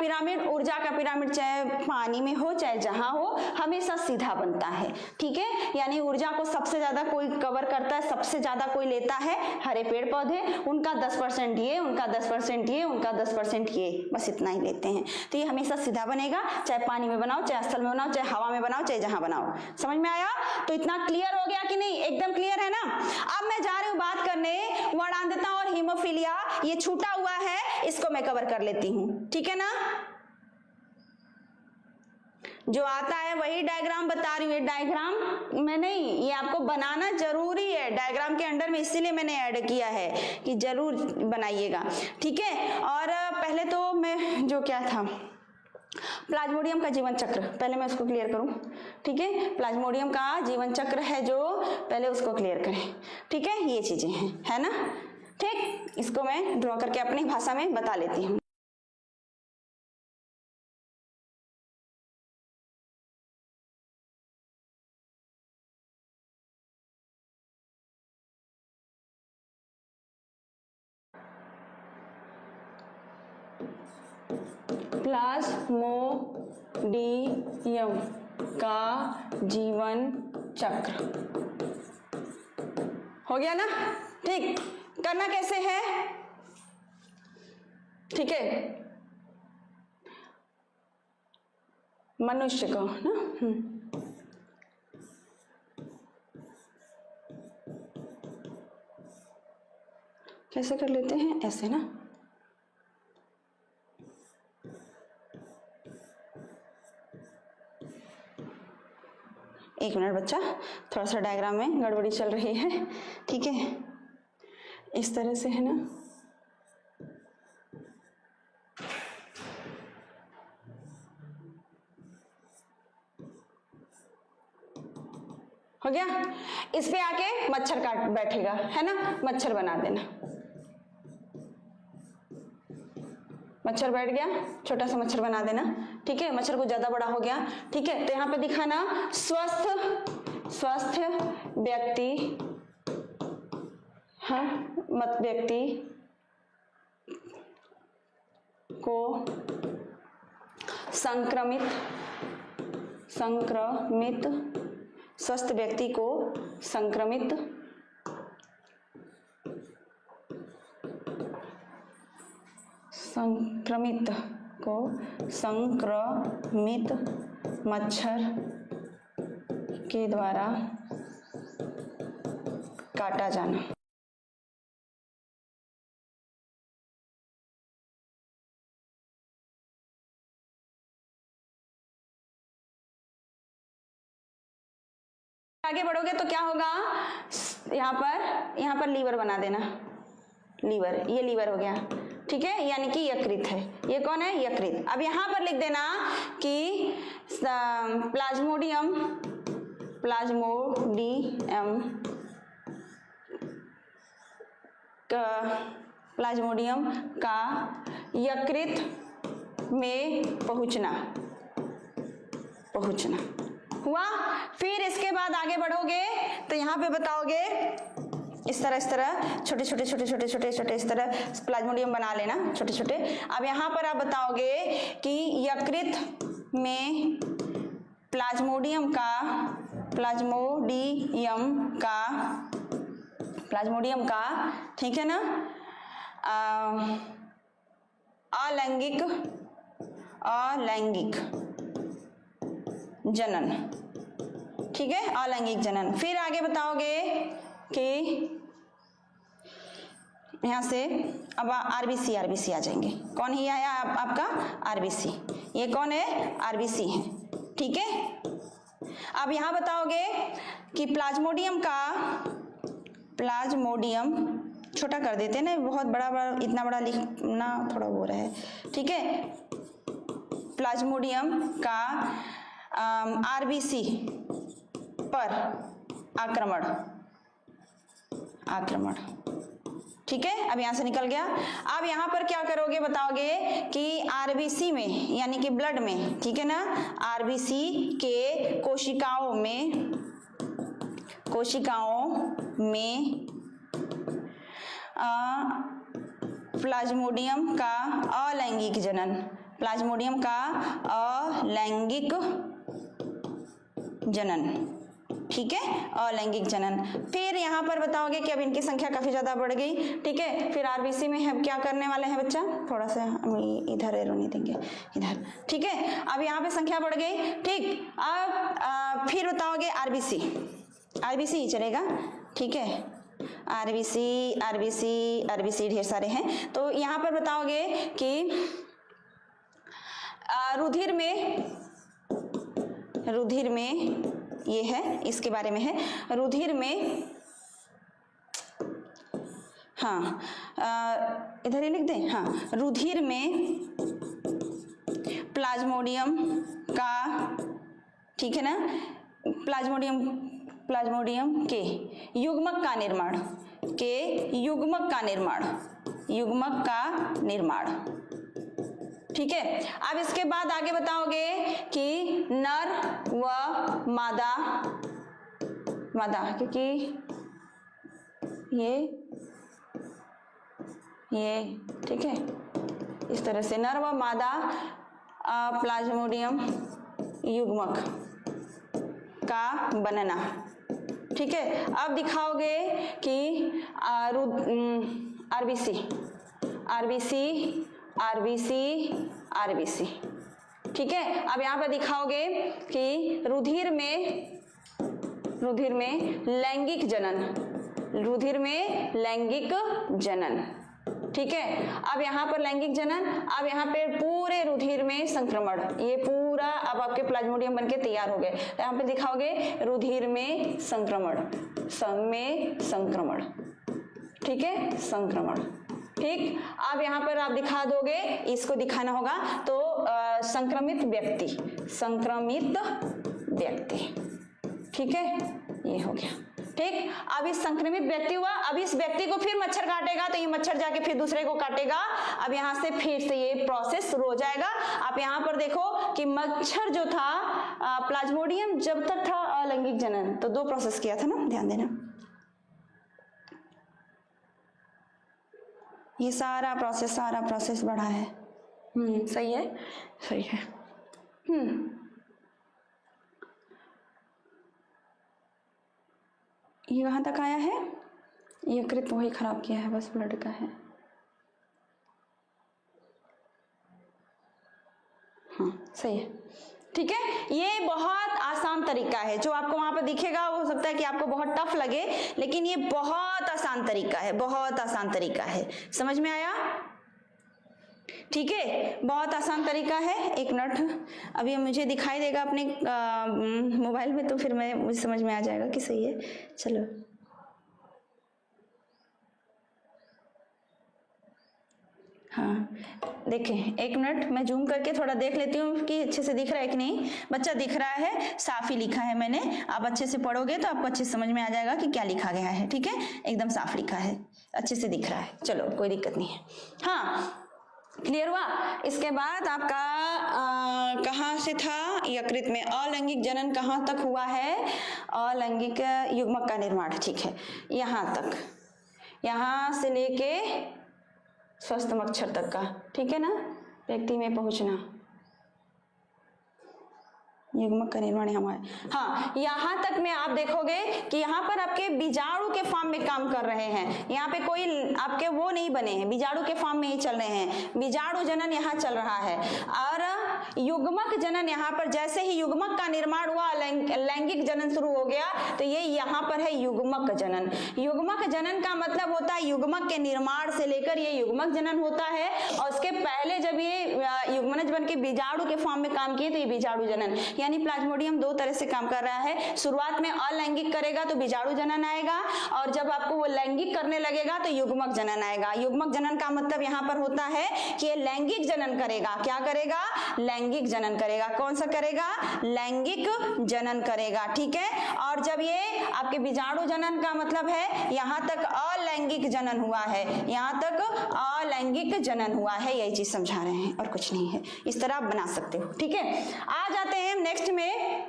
पिरामिड चाहे पानी में हो चाहे जहां हो, हमेशा सीधा बनता है, ठीक है। यानी ऊर्जा को सबसे ज्यादा कोई कवर करता है, सबसे ज्यादा कोई लेता है हरे पेड़ पौधे, उनका 10% ये, उनका 10% ये, उनका 10% ये, बस इतना ही लेते हैं। तो ये हमेशा सीधा बनेगा, चाहे पानी में बनाओ, चाहे स्थल में बनाओ, चाहे हवा में बनाओ, चाहे जहां बनाओ। समझ में आया? तो इतना क्लियर हो गया कि नहीं? एकदम क्लियर है ना। अब मैं जा रही हूँ बात करने वर्णांधता और हीमोफीलिया, ये छूटा हुआ है, इसको मैं कवर कर लेती हूं, ठीक है ना। जो आता है वही डायग्राम बता रही हूँ, डायग्राम में नहीं, ये आपको बनाना जरूरी है डायग्राम के अंडर में, इसीलिए मैंने ऐड किया है कि जरूर बनाइएगा, ठीक है। और पहले तो मैं जो क्या था प्लाज्मोडियम का जीवन चक्र, पहले मैं उसको क्लियर करूं, ठीक है। प्लाज्मोडियम का जीवन चक्र है जो, पहले उसको क्लियर करें, ठीक है। ये चीजें हैं, है ना, ठीक। इसको मैं ड्रॉ करके अपनी भाषा में बता लेती हूँ। प्लाज्मोडियम का जीवन चक्र हो गया ना, ठीक। करना कैसे है, ठीक है, मनुष्य को ना, कैसे कर लेते हैं, ऐसे ना, एक मिनट बच्चा, थोड़ा सा डायग्राम में गड़बड़ी चल रही है, ठीक है। इस तरह से है ना, हो गया। इस पे आके मच्छर काट बैठेगा, है ना, मच्छर बना देना, मच्छर बैठ गया, छोटा सा मच्छर बना देना, ठीक है। मच्छर को ज्यादा बड़ा हो गया, ठीक है। तो यहाँ पे दिखाना स्वस्थ व्यक्ति, हाँ, मत व्यक्ति को संक्रमित स्वस्थ व्यक्ति को संक्रमित मच्छर के द्वारा काटा जाना, आगे बढ़ोगे तो क्या होगा, यहाँ पर लीवर बना देना, लीवर, ये लीवर हो गया, ठीक है, यानी कि यकृत है, ये कौन है, यकृत। अब यहाँ पर लिख देना कि प्लाज्मोडियम का यकृत में पहुंचना हुआ। फिर इसके बाद आगे बढ़ोगे तो यहाँ पे बताओगे, इस तरह छोटे छोटे इस तरह प्लाज्मोडियम बना लेना, छोटे छोटे। अब यहाँ पर आप बताओगे कि यकृत में प्लाज्मोडियम का, ठीक है ना, अलैंगिक जनन, ठीक है, अलैंगिक जनन। फिर आगे बताओगे कि यहाँ से अब आरबीसी आ जाएंगे, कौन ही आया आपका, आरबीसी, ये कौन है, आरबीसी है, ठीक है। अब यहाँ बताओगे कि प्लाज्मोडियम छोटा कर देते हैं ना, बहुत बड़ा इतना बड़ा लिखना थोड़ा वो रहा है, ठीक है। प्लाज्मोडियम का आरबीसी पर आक्रमण, ठीक है। अब यहां से निकल गया। अब यहां पर क्या करोगे, बताओगे कि आरबीसी में, यानी कि ब्लड में, ठीक है ना, आरबीसी के कोशिकाओं में प्लाज्मोडियम का अलैंगिक जनन, ठीक है, अलैंगिक जनन। फिर यहाँ पर बताओगे कि अब इनकी संख्या काफी ज्यादा बढ़ गई, ठीक है। फिर आरबीसी में हम क्या करने वाले हैं बच्चा, थोड़ा सा हम इधर एरो नहीं देंगे, इधर, ठीक है। अब यहाँ पे संख्या बढ़ गई, ठीक। अब फिर बताओगे आरबीसी ही चलेगा, ठीक है, आरबीसी ढेर सारे हैं। तो यहाँ पर बताओगे कि रुधिर में ये है, इसके बारे में है, रुधिर में, हाँ, इधर ही लिख दें, हाँ, रुधिर में प्लाज्मोडियम का, ठीक है ना, प्लाज्मोडियम के युग्मक का निर्माण, ठीक है। अब इसके बाद आगे बताओगे कि नर व मादा, क्योंकि ये ठीक है, इस तरह से नर व मादा प्लाज्मोडियम युग्मक का बनना, ठीक है। अब दिखाओगे कि आरबीसी, ठीक है। अब यहाँ पर दिखाओगे कि रुधिर में लैंगिक जनन, ठीक है। अब यहाँ पर लैंगिक जनन, अब यहाँ पे पूरे रुधिर में संक्रमण, ये पूरा अब आपके प्लाज्मोडियम बनके तैयार हो गए। तो यहाँ पे दिखाओगे रुधिर में संक्रमण, ठीक है, संक्रमण, ठीक। अब यहाँ पर आप दिखा दोगे, इसको दिखाना होगा तो संक्रमित व्यक्ति, ठीक है, ये हो गया, ठीक। अब इस संक्रमित व्यक्ति हुआ, अब इस व्यक्ति को फिर मच्छर काटेगा तो ये मच्छर जाके फिर दूसरे को काटेगा। अब यहाँ से फिर से ये प्रोसेस शुरू हो जाएगा। आप यहाँ पर देखो कि मच्छर जो था, प्लाज्मोडियम जब तक था अलैंगिक जनन, तो 2 प्रोसेस किया था ना, ध्यान देना। ये सारा प्रोसेस बढ़ा है। सही है। ये कहाँ तक आया है? यकृत वही खराब किया है, बस ब्लड का है। हाँ सही है, ठीक है। ये बहुत आसान तरीका है, जो आपको वहां पर दिखेगा वो हो सकता है कि आपको बहुत टफ लगे, लेकिन ये बहुत आसान तरीका है, समझ में आया? ठीक है, बहुत आसान तरीका है। 1 मिनट, अभी मुझे दिखाई देगा अपने मोबाइल में, तो फिर मुझे समझ में आ जाएगा कि सही है। चलो, हाँ देखें, 1 मिनट मैं जूम करके थोड़ा देख लेती हूँ कि अच्छे से दिख रहा है कि नहीं। बच्चा दिख रहा है, साफ ही लिखा है मैंने। आप अच्छे से पढ़ोगे तो आपको अच्छे से समझ में आ जाएगा कि क्या लिखा गया है, ठीक है। एकदम साफ लिखा है, अच्छे से दिख रहा है, चलो कोई दिक्कत नहीं है। हाँ क्लियर हुआ। इसके बाद आपका कहाँ से था, यकृत में अलैंगिक जनन कहाँ तक हुआ है, अलैंगिक युग्मक का निर्माण, ठीक है, यहाँ तक, यहाँ से लेके स्वस्थ मच्छर तक का, ठीक है ना, व्यक्ति में पहुंचना, युग्मक का निर्माण हमारे। हाँ, यहाँ तक में आप देखोगे कि यहाँ पर आपके बीजाणु के फॉर्म में काम कर रहे हैं। यहाँ पे कोई आपके वो नहीं बने हैं, बीजाणु के फॉर्म में ही चल रहे हैं। बीजाणु जनन यहाँ चल रहा है और युग्मक जनन यहाँ पर, जैसे ही युग्मक का निर्माण हुआ, लैंगिक जनन शुरू हो गया, तो ये यहाँ पर है युग्मक जनन। युग्मक जनन का मतलब होता है युग्मक के निर्माण से लेकर ये युग्मक जनन होता है, और उसके पहले जब ये युग्मनज बन के बीजाणु के फॉर्म में काम किए तो ये बीजाणु जनन। यानी प्लाज्मोडियम 2 तरह से काम कर रहा है। शुरुआत में अलैंगिक करेगा तो बीजाणु जनन आएगा, और जब आपको वो लैंगिक करने लगेगा तो युग्मक जनन आएगा। युग्मक जनन का मतलब यहाँ पर होता है कि ये लैंगिक जनन करेगा। क्या करेगा? लैंगिक जनन करेगा। कौन सा करेगा? लैंगिक जनन करेगा, ठीक है। और जब ये आपके बीजाणु जनन का मतलब है यहाँ तक अलैंगिक जनन हुआ है, यहाँ तक अलैंगिक जनन हुआ है, यही चीज समझा रहे हैं और कुछ नहीं है। इस तरह आप बना सकते हो, ठीक है। आ जाते हैं नेक्स्ट में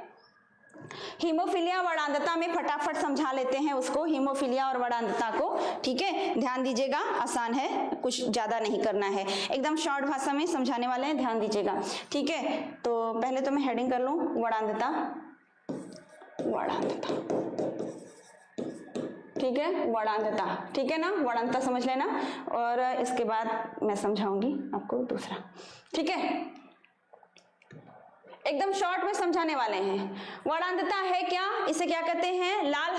हीमोफीलिया वर्णांधता में, फटाफट समझा लेते हैं उसको, हीमोफीलिया और वर्णांधता को, ठीक है। ध्यान दीजिएगा, आसान है, कुछ ज्यादा नहीं करना है, एकदम शॉर्ट भाषा में समझाने वाले हैं, ध्यान दीजिएगा, ठीक है। तो पहले तो मैं हेडिंग कर लूं, वर्णांधता, ठीक है, वर्णांधता, ठीक है ना, वर्णांधता समझ लेना, और इसके बाद मैं समझाऊंगी आपको दूसरा, ठीक है। एकदम शॉर्ट में समझाने वाले हैं। वर्णांधता है क्या, इसे क्या कहते हैं? लाल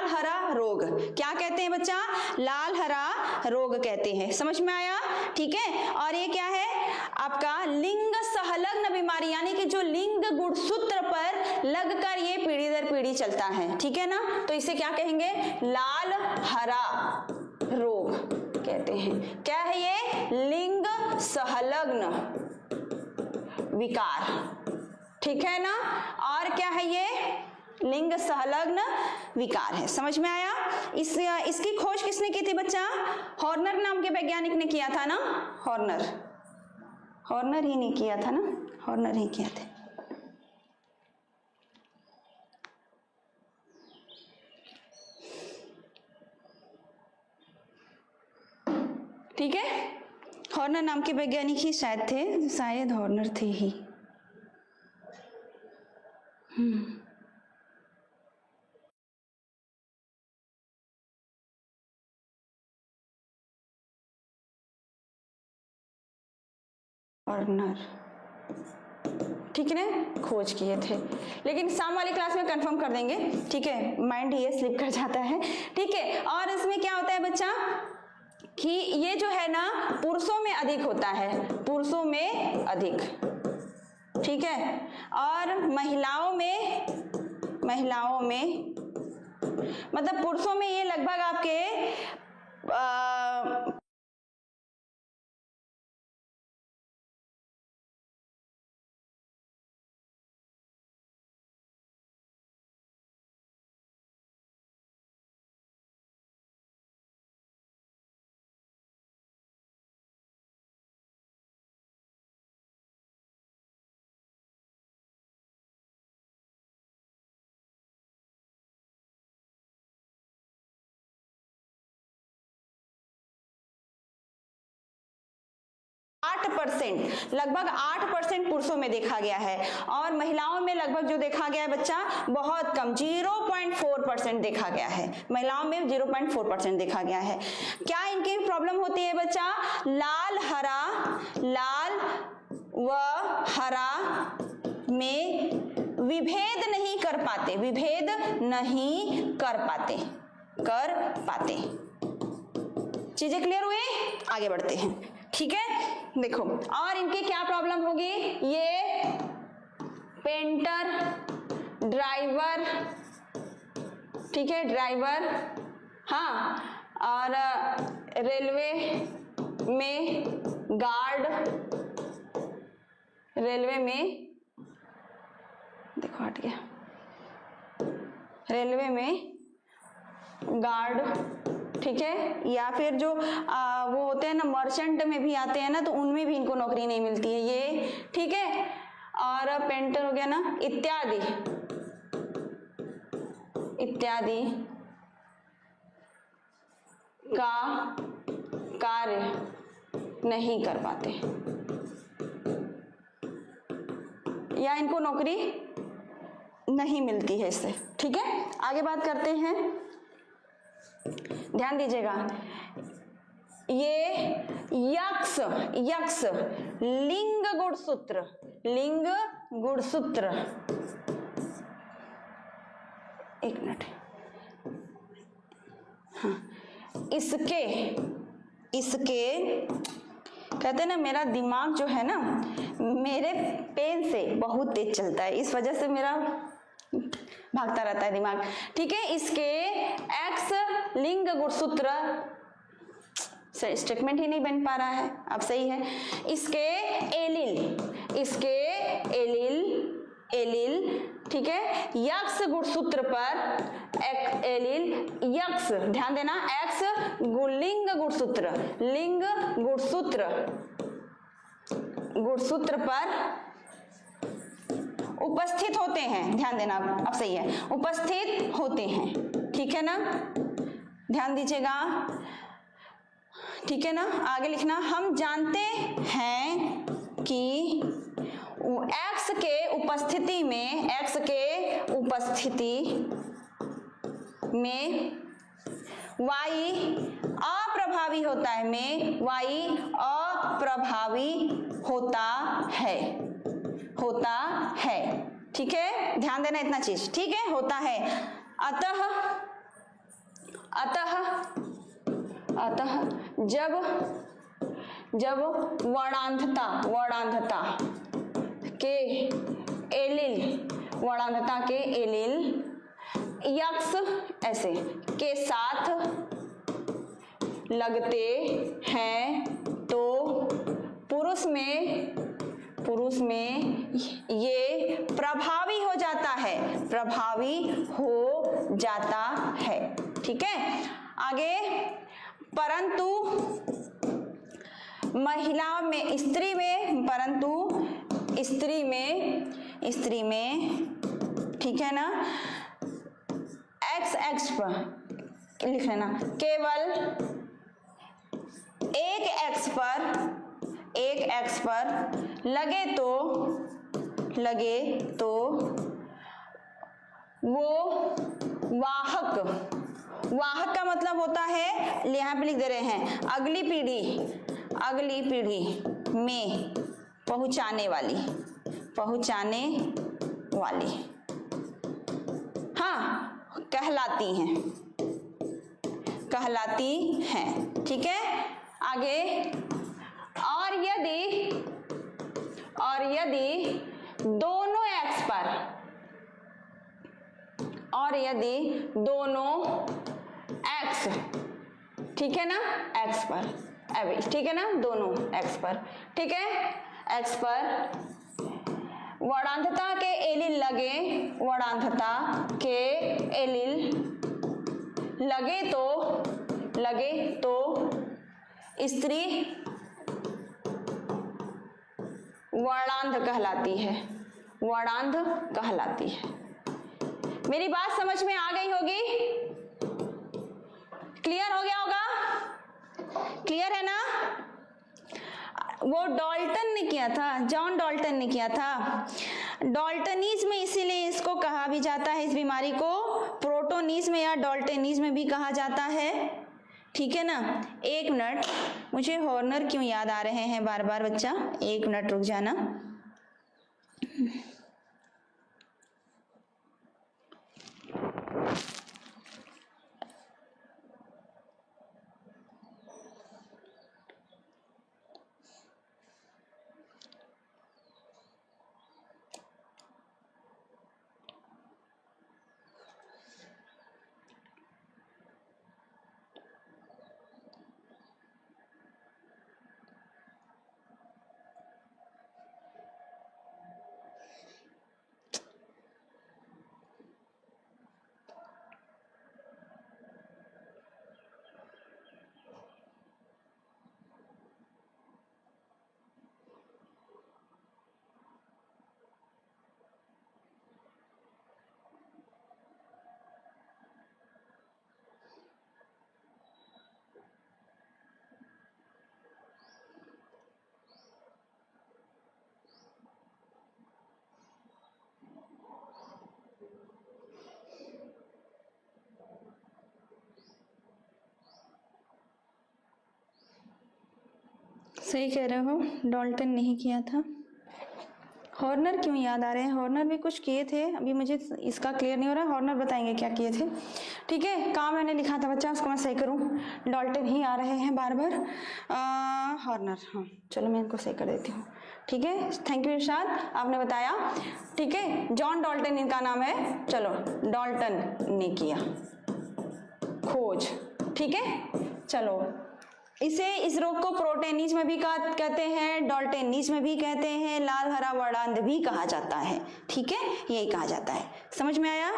हरा रोग। क्या कहते हैं बच्चा? लाल हरा रोग कहते हैं। समझ में आया? ठीक है। और ये क्या है? आपका लिंग सहलग्न बीमारी, यानी कि जो लिंग गुणसूत्र पर लगकर ये पीढ़ी दर पीढ़ी चलता है, ठीक है ना। तो इसे क्या कहेंगे? लाल हरा रोग कहते हैं। क्या है ये? लिंग सहलग्न विकार, ठीक है ना। और क्या है ये, लिंग संलग्न विकार है। समझ में आया। इसकी खोज किसने की थी बच्चा, हॉर्नर नाम के वैज्ञानिक ने किया था ना, हॉर्नर ही नहीं किया था ना, हॉर्नर ही किया थे। ठीक है, हॉर्नर नाम के वैज्ञानिक ही शायद थे, शायद हॉर्नर थे ही। हॉर्नर, ठीक है ना, खोज किए थे। लेकिन शाम वाली क्लास में कंफर्म कर देंगे, ठीक है, माइंड ये स्लिप कर जाता है, ठीक है। और इसमें क्या होता है बच्चा कि ये जो है ना पुरुषों में अधिक होता है, पुरुषों में अधिक, ठीक है। और महिलाओं में मतलब पुरुषों में ये लगभग आपके 8%, लगभग 8% पुरुषों में देखा गया है, और महिलाओं में लगभग जो देखा गया है बच्चा बहुत कम 0.4% देखा गया है, महिलाओं में 0.4% देखा गया है। क्या इनकी प्रॉब्लम होती है बच्चा, लाल व हरा में विभेद नहीं कर पाते। चीजें क्लियर हुई, आगे बढ़ते हैं, ठीक है। देखो और इनकी क्या प्रॉब्लम होगी, ये पेंटर, ड्राइवर, ठीक है, ड्राइवर, हाँ, और रेलवे में गार्ड, रेलवे में, देखो हट गया, रेलवे में गार्ड, ठीक है, या फिर जो वो होते हैं ना मर्चेंट में भी आते हैं ना, तो उनमें भी इनको नौकरी नहीं मिलती है ये, ठीक है। और पेंटर हो गया ना, इत्यादि का कार्य नहीं कर पाते, या इनको नौकरी नहीं मिलती है इससे, ठीक है। आगे बात करते हैं, ध्यान दीजिएगा, ये यक्ष लिंग गुणसूत्र, एक मिनट, हाँ, इसके कहते हैं ना, मेरा दिमाग जो है ना मेरे पेन से बहुत तेज चलता है, इस वजह से मेरा भागता रहता है दिमाग, ठीक है। इसके एक्स लिंग गुणसूत्र, स्टेटमेंट ही नहीं बन पा रहा है, अब सही है। इसके एलिल, ठीक है, यक्ष गुणसूत्र पर एलिल यक्ष, ध्यान देना, एक्स लिंग गुणसूत्र पर उपस्थित होते हैं, ध्यान देना, अब सही है, उपस्थित होते हैं, ठीक है ना, ध्यान दीजिएगा, ठीक है ना। आगे लिखना, हम जानते हैं कि एक्स के उपस्थिति में वाई अप्रभावी होता है, ठीक है, ध्यान देना इतना चीज, ठीक है, होता है। अतः जब वर्णांधता के एलिल यक्ष ऐसे के साथ लगते हैं तो पुरुष पुरुष में ये प्रभावी हो जाता है, प्रभावी हो जाता है। ठीक है, आगे, परंतु महिला में, स्त्री में, परंतु स्त्री में, ठीक है ना, एक्स पर लिख लेना, केवल एक एक्स पर लगे तो वो वाहक का मतलब होता है, यहाँ पे लिख दे रहे हैं, अगली पीढ़ी में पहुंचाने वाली हाँ कहलाती हैं। ठीक है, आगे, और यदि दोनों एक्स ठीक है ना, एक्स पर, ठीक है ना, दोनों एक्स पर, ठीक है, एक्स पर वर्णांधता के एलिल लगे तो स्त्री वर्णांध कहलाती है। मेरी बात समझ में आ गई होगी? क्लियर हो गया होगा? क्लियर है ना? वो डॉल्टन ने किया था, जॉन डॉल्टन ने किया था। डॉल्टनिज्म इसीलिए इसको कहा भी जाता है, इस बीमारी को प्रोटोनिज्म या डॉल्टनिज्म भी कहा जाता है। ठीक है ना, एक मिनट, मुझे हॉर्नर क्यों याद आ रहे हैं बार बार बच्चा, एक मिनट रुक जाना। सही कह रहे हो, डॉल्टन नहीं किया था। हॉर्नर क्यों याद आ रहे हैं? हॉर्नर भी कुछ किए थे, अभी मुझे इसका क्लियर नहीं हो रहा। हॉर्नर बताएंगे क्या किए थे। ठीक है, काम मैंने लिखा था बच्चा, उसको मैं सही करूं। डॉल्टन ही आ रहे हैं बार बार। हॉर्नर, हाँ चलो मैं इनको सही कर देती हूँ। ठीक है, थैंक यू इरशाद, आपने बताया। ठीक है, जॉन डॉल्टन इनका नाम है। चलो, डॉल्टन ने किया खोज। ठीक है, चलो, इस रोग को प्रोटेनिज्म भी कहते हैं, डॉल्टेनिज्म भी कहते हैं, लाल हरा वर्णांध भी कहा जाता है। ठीक है, यही कहा जाता है। समझ में आया?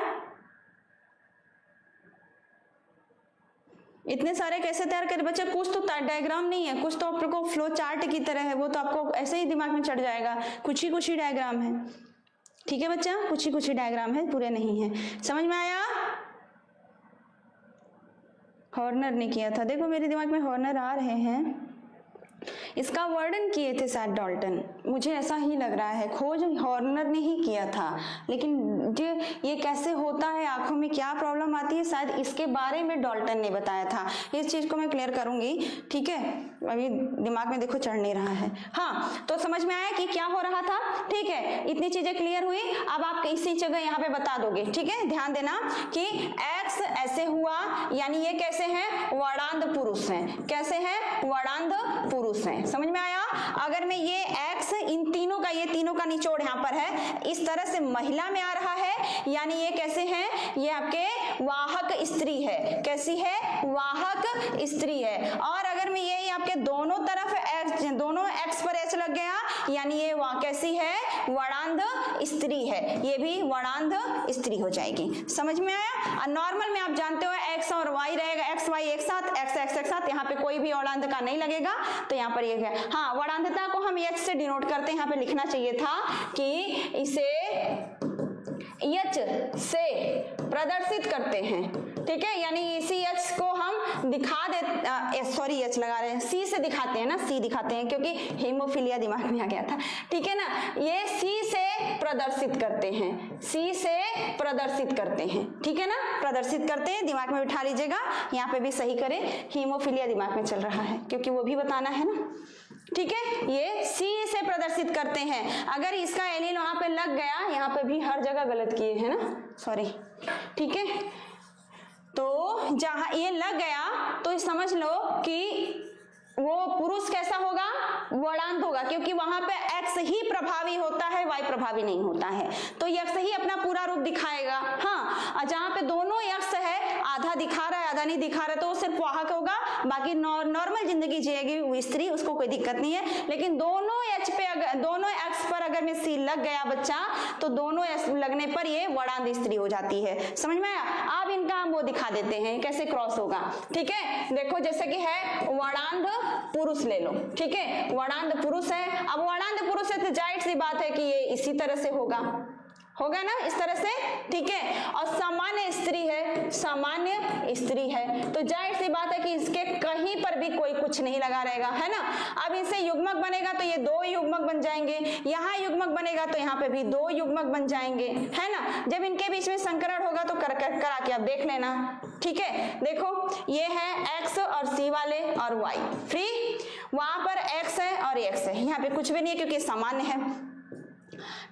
इतने सारे कैसे तैयार करे बच्चे? कुछ तो डायग्राम नहीं है, कुछ तो आपको फ्लो चार्ट की तरह है, वो तो आपको ऐसे ही दिमाग में चढ़ जाएगा। कुछ ही डायग्राम है। ठीक है बच्चा, कुछ ही डायग्राम है, पूरे नहीं है। समझ में आया? हॉर्नर ने किया था। देखो मेरे दिमाग में हॉर्नर आ रहे हैं। इसका वर्णन किए थे शायद डॉल्टन, मुझे ऐसा ही लग रहा है। खोज हॉर्नर ने ही किया था, लेकिन ये कैसे होता है, आंखों में क्या प्रॉब्लम आती है, शायद इसके बारे में डॉल्टन ने बताया था। इस चीज को मैं क्लियर करूंगी। ठीक है, अभी दिमाग में देखो चढ़ नहीं रहा है। हाँ, तो समझ में आया कि क्या हो रहा था। ठीक है, इतनी चीजें क्लियर हुई। अब आप इसी जगह यहाँ पे बता दोगे। ठीक है, ध्यान देना कि एक्स ऐसे हुआ, यानी ये कैसे हैं? वर्णांध पुरुष हैं। कैसे हैं? वर्णांध पुरुष हैं। समझ में आया? अगर मैं ये एक्स, इन तीनों का, ये तीनों का निचोड़ यहाँ पर है, इस तरह से महिला में आ रहा है, यानी ये कैसे हैं? ये आपके वाहक स्त्री है। कैसी है? वाहक स्त्री है। और अगर मैं ये आपके दोनों तरफ दोनों एक्स पर एच लग गया, यानी ये कैसी है, वर्णांध स्त्री है, ये भी वर्णांध स्त्री हो जाएगी। समझ में आया। नॉर्मल में आप जानते हो एक्स और वाई रहेगा, एक्स वाई एक साथ, एक्स एक्स एक साथ, यहाँ पे कोई भी वर्णांध का नहीं लगेगा, तो यहाँ पर ये है। हाँ, वर्णांधता को हम एच से डिनोट करते हैं, यहाँ पे लिखना चाहिए था कि इसे एच से प्रदर्शित करते हैं, ठीक है, यानी इसी एच को हम दिखा दे, सॉरी एच लगा रहे हैं, सी से दिखाते हैं ना, सी दिखाते हैं क्योंकि हीमोफीलिया दिमाग में आ गया था, ठीक है ना। ये सी से प्रदर्शित करते हैं, सी से प्रदर्शित करते हैं, ठीक है ना, प्रदर्शित करते हैं, दिमाग में बिठा लीजिएगा। यहाँ पे भी सही करें, हीमोफीलिया दिमाग में चल रहा है क्योंकि वो भी बताना है ना, ठीक है। ये सी से प्रदर्शित करते हैं, अगर इसका एलील वहां पे लग गया, यहाँ पे भी हर जगह गलत किए हैं ना, सॉरी, ठीक है। तो जहां ये लग गया तो समझ लो कि वो पुरुष कैसा होगा, वर्णांध होगा, क्योंकि वहां पे एक्स ही प्रभावी होता है, वाई प्रभावी नहीं होता है, तो एक्स ही अपना पूरा रूप दिखाएगा। हाँ, जहां पे दोनों एक्स है, आधा दिखा रहा है आधा नहीं दिखा रहा है, तो वो सिर्फ वाहक होगा, बाकी नॉर्मल जिंदगी जिएगी वो स्त्री, उसको कोई दिक्कत नहीं है। लेकिन दोनों एच पे अगर, दोनों एक्स पर अगर में सी लग गया बच्चा, तो दोनों एक्स लगने पर ये वर्णांध स्त्री हो जाती है। समझ में आया। अब इनका हम वो दिखा देते हैं कैसे क्रॉस होगा, ठीक है। देखो जैसे कि है वर्णांध पुरुष ले लो, ठीक है, वर्णांध पुरुष है। अब वर्णांध पुरुष है तो जाहिर सी बात है कि ये इसी तरह से होगा ना, इस तरह से, ठीक है। और सामान्य स्त्री है, सामान्य स्त्री है, तो जाहिर सी बात है कि इसके कहीं पर भी कोई कुछ नहीं लगा रहेगा, है ना। अब इनसे युग्मक बनेगा तो ये दो युग्मक बन जाएंगे, यहाँ युग्मक बनेगा तो यहाँ पे भी दो युग्मक बन जाएंगे, है ना। जब इनके बीच में संकरण होगा तो करा के आप देख लेना, ठीक है। देखो ये है एक्स और सी वाले और वाई फ्री, वहां पर एक्स है और एक्स है, यहाँ पे कुछ भी नहीं है क्योंकि सामान्य है,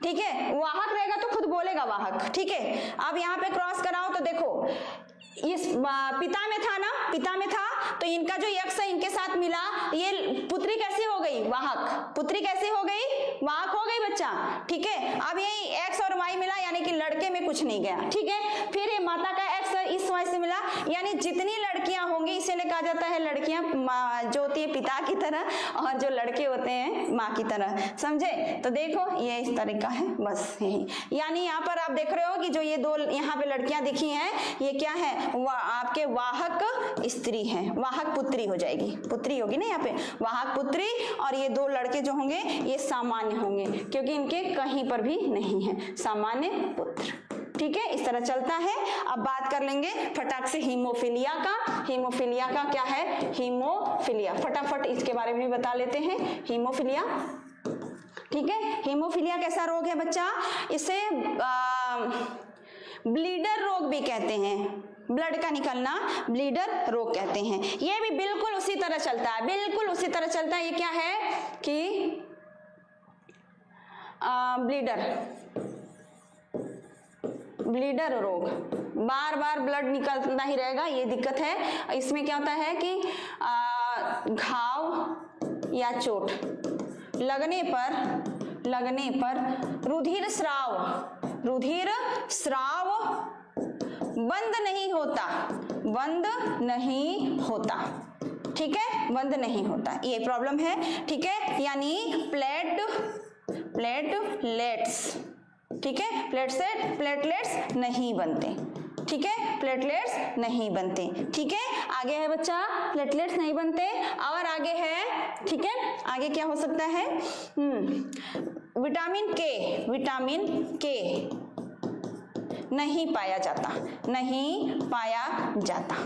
ठीक है। वाहक रहेगा तो खुद बोलेगा वाहक, ठीक है। अब यहाँ पे क्रॉस कराओ तो देखो इस पिता में था ना, पिता में था, तो इनका जो यक्ष है इनके साथ मिला, ये पुत्री कैसी हो गई, वाहक, पुत्री कैसी हो गई, वाहक हो गई बच्चा, ठीक है। अब ये एक्स और वाई मिला, यानी कि लड़के में कुछ नहीं गया, ठीक है। फिर ये माता का एक्स इस वाई से मिला, यानी जितनी लड़कियां होंगी, इसीलिए कहा जाता है लड़कियां जो होती है पिता की तरह, और जो लड़के होते हैं माँ की तरह, समझे। तो देखो ये इस तरह का है, बस यही, यानी यहाँ पर आप देख रहे हो कि जो ये दो यहाँ पे लड़कियां दिखी हैं, ये क्या है, आपके वाहक स्त्री हैं, वाहक पुत्री हो जाएगी, पुत्री होगी ना यहाँ पे, वाहक पुत्री। और ये दो लड़के जो होंगे ये सामान्य होंगे, क्योंकि इनके कहीं पर भी नहीं है, सामान्य पुत्र, ठीक है। इस तरह चलता है। अब बात कर लेंगे फटाक से हीमोफीलिया का। हीमोफीलिया का क्या है, हीमोफीलिया फटाफट इसके बारे में भी बता लेते हैं। हीमोफीलिया, ठीक है। हीमोफीलिया कैसा रोग है बच्चा, इसे ब्लीडर रोग भी कहते हैं, ब्लड का निकलना ब्लीडर रोग कहते हैं। ये भी बिल्कुल उसी तरह चलता है, बिल्कुल उसी तरह चलता है। ये क्या है कि ब्लीडर रोग, बार बार ब्लड निकलता ही रहेगा, ये दिक्कत है। इसमें क्या होता है कि घाव या चोट लगने पर रुधिर स्राव बंद नहीं होता, ठीक है, बंद नहीं होता, ये प्रॉब्लम है, ठीक है। यानी प्लेटलेट्स, ठीक है, प्लेटलेट्स नहीं बनते, ठीक है, प्लेटलेट्स नहीं बनते, ठीक है। आगे है बच्चा प्लेटलेट्स नहीं बनते, और आगे है, ठीक है, आगे क्या हो सकता है, विटामिन के नहीं पाया जाता,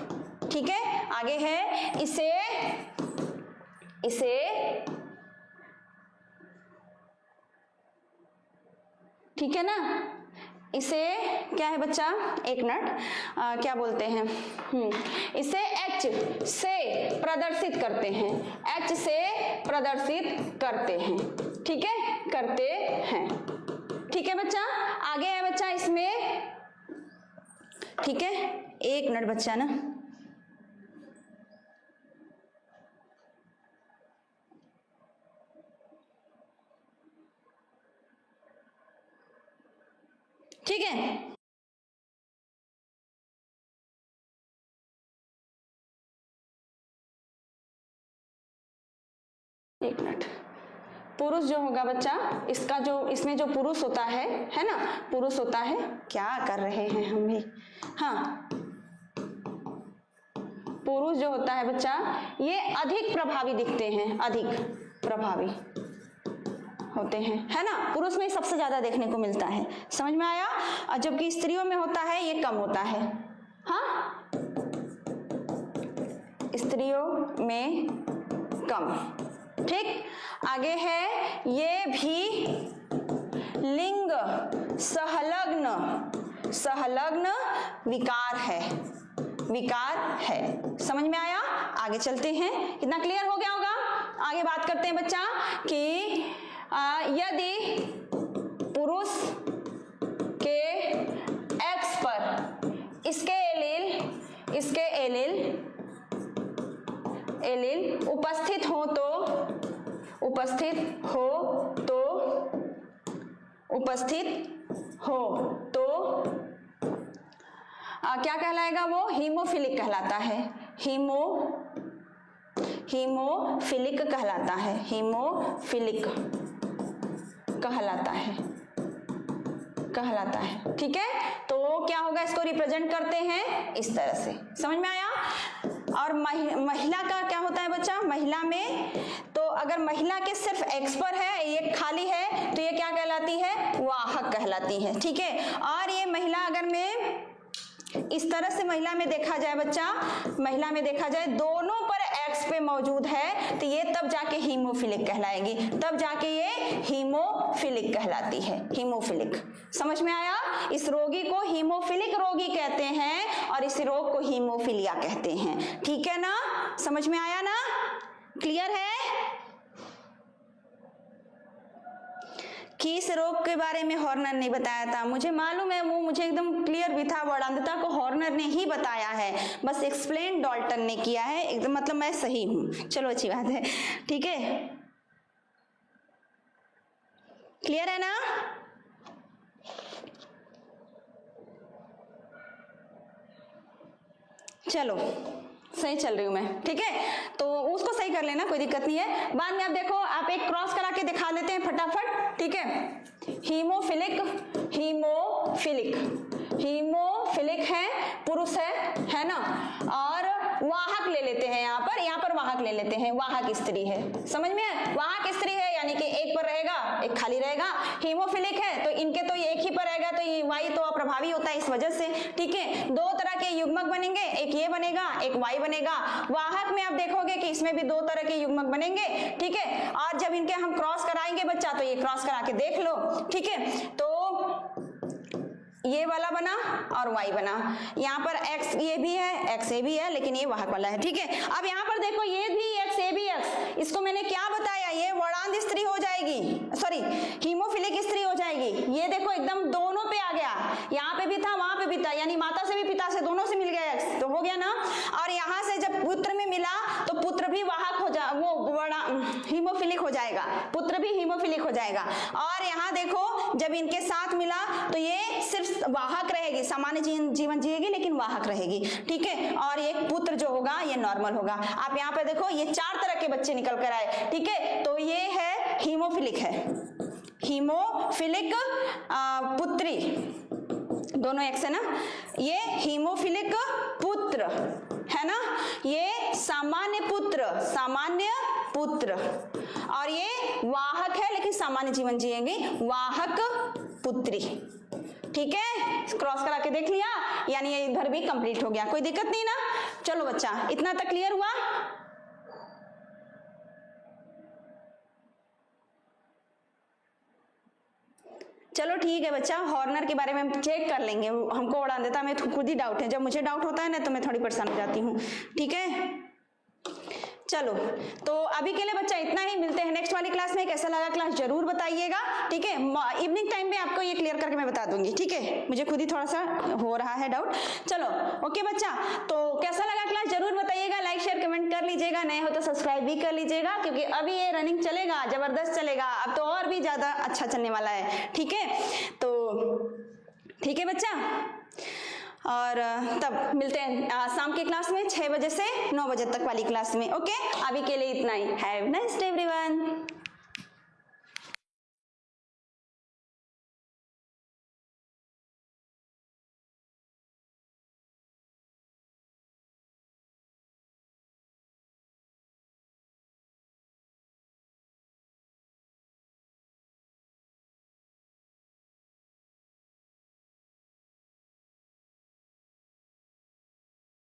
ठीक है। आगे है इसे ठीक है ना, इसे क्या है बच्चा, एक मिनट, क्या बोलते हैं, इसे H से प्रदर्शित करते हैं, H से प्रदर्शित करते हैं, ठीक है, करते हैं, ठीक है बच्चा। आगे है बच्चा इसमें, ठीक है, एक मिनट बच्चा ना, ठीक है। एक मिनट, पुरुष जो होगा बच्चा, इसका जो इसमें जो पुरुष होता है ना, पुरुष होता है, क्या कर रहे हैं हम भी, हाँ, पुरुष जो होता है बच्चा ये अधिक प्रभावी दिखते हैं, अधिक प्रभावी होते हैं, है ना, पुरुष में सबसे ज्यादा देखने को मिलता है, समझ में आया। और जबकि स्त्रियों में होता है ये कम होता है, हाँ, स्त्रियों में कम, ठीक। आगे है, ये भी लिंग संलग्न विकार है, विकार है, समझ में आया। आगे चलते हैं, कितना क्लियर हो गया होगा। आगे बात करते हैं बच्चा कि यदि पुरुष के एक्स पर इसके एलील उपस्थित हो तो क्या कहलाएगा वो, हीमोफिलिक कहलाता है, हीमोफिलिक कहलाता है, हीमोफिलिक कहलाता है, ठीक है। तो क्या होगा, इसको रिप्रेजेंट करते हैं इस तरह से, समझ में आया। और महिला का क्या होता है बच्चा, महिला में तो अगर महिला के सिर्फ एक्स पर है, ये खाली है, तो ये क्या कहलाती है, वाहक कहलाती है, ठीक है। और ये महिला अगर में इस तरह से महिला में देखा जाए बच्चा, महिला में देखा जाए दोनों पर एक्स पे मौजूद है, तो ये तब जाके हीमोफिलिक कहलाएगी, तब जाके ये हीमोफिलिक कहलाती है, हीमोफिलिक, समझ में आया। इस रोगी को हीमोफिलिक रोगी कहते हैं और इस रोग को हीमोफिलिया कहते हैं, ठीक है ना, समझ में आया ना, क्लियर है। किस रोग के बारे में हॉर्नर ने बताया था, मुझे मालूम है, वो मुझे एकदम क्लियर भी था, वर्णांधता को हॉर्नर ने ही बताया है, बस एक्सप्लेन डॉल्टन ने किया है, एकदम मतलब मैं सही हूं, चलो अच्छी बात है, ठीक है, क्लियर है ना। चलो सही चल रही हूं मैं, ठीक है, तो उसको सही कर लेना, कोई दिक्कत नहीं है। बाद में आप देखो, आप एक क्रॉस करा के दिखा देते हैं फटाफट, ठीक है। हीमोफिलिक है, पुरुष है ना, और वाहक ले लेते हैं, यहाँ पर वाहक ले लेते हैं, वाहक स्त्री है, समझ में है, वाहक स्त्री है यानी कि एक पर रहेगा, एक खाली रहेगा। हीमोफिलिक है तो इनके तो एक ही पर रहेगा, तो ये वाई तो अप्रभावी होता है इस वजह से, ठीक है। दो तरह के युग्मक बनेंगे, एक ये बनेगा, एक वाई बनेगा। वाहक में आप देखोगे कि इसमें भी दो तरह के युग्मक बनेंगे, ठीक है। और जब इनके हम क्रॉस कराएंगे बच्चा, तो ये क्रॉस करा के देख लो, ठीक है। तो ये वाला बना और y बना, यहाँ पर x ये भी है, x ये भी है, लेकिन ये वाहक वाला है, ठीक है। अब यहाँ पर देखो, ये भी x ये भी x, इसको मैंने क्या बताया, ये वर्णांध स्त्री हो जाएगी, सॉरी हीमोफिलिक स्त्री हो जाएगी। ये देखो एकदम दोनों पे आ गया, यहाँ पे भी था वहां पे भी था, यानी माता से भी पिता से दोनों से मिल गया x, तो हो गया ना। और यहाँ से जब पुत्र में मिला तो पुत्र भी वाहक हो जा, वो हीमोफिलिक हो जाएगा, पुत्र भी हीमोफिलिक हो जाएगा। और यहाँ देखो जब इनके साथ मिला तो ये सिर्फ वाहक रहेगी, सामान्य जीवन जिएगी लेकिन वाहक रहेगी, ठीक है। और एक पुत्र जो होगा ये नॉर्मल होगा। आप यहाँ पे देखो, ये चार तरह के बच्चे निकल कर आए, ठीक है। तो ये है हीमोफिलिक है, हीमोफिलिक पुत्री, दोनों एक्स है ना, ये हीमोफिलिक पुत्र है ना, ये सामान्य पुत्र, और ये वाहक है लेकिन सामान्य जीवन जिएंगे, वाहक पुत्री, ठीक है। क्रॉस करा के देख लिया, यानी ये इधर भी कंप्लीट हो गया, कोई दिक्कत नहीं ना। चलो बच्चा, इतना तक क्लियर हुआ। चलो ठीक है बच्चा, हॉर्नर के बारे में हम चेक कर लेंगे, हमको उड़ा देता, मैं खुद ही डाउट है, जब मुझे डाउट होता है ना तो मैं थोड़ी परेशान हो जाती हूँ, ठीक है। चलो तो अभी के लिए बच्चा इतना ही, मिलते हैं नेक्स्ट वाली क्लास में। कैसा लगा क्लास जरूर बताइएगा, ठीक है। इवनिंग टाइम में आपको ये क्लियर करके मैं बता दूंगी, ठीक है, मुझे खुद ही थोड़ा सा हो रहा है डाउट। चलो ओके बच्चा, तो कैसा लगा क्लास जरूर बताइएगा, लाइक शेयर कमेंट कर लीजिएगा, नए हो तो सब्सक्राइब भी कर लीजिएगा, क्योंकि अभी ये रनिंग चलेगा, जबरदस्त चलेगा, अब तो और भी ज्यादा अच्छा चलने वाला है, ठीक है। तो ठीक है बच्चा, और तब मिलते हैं शाम की क्लास में 6 बजे से 9 बजे तक वाली क्लास में, ओके। अभी के लिए इतना ही, हैव नाइस डे एवरीवन।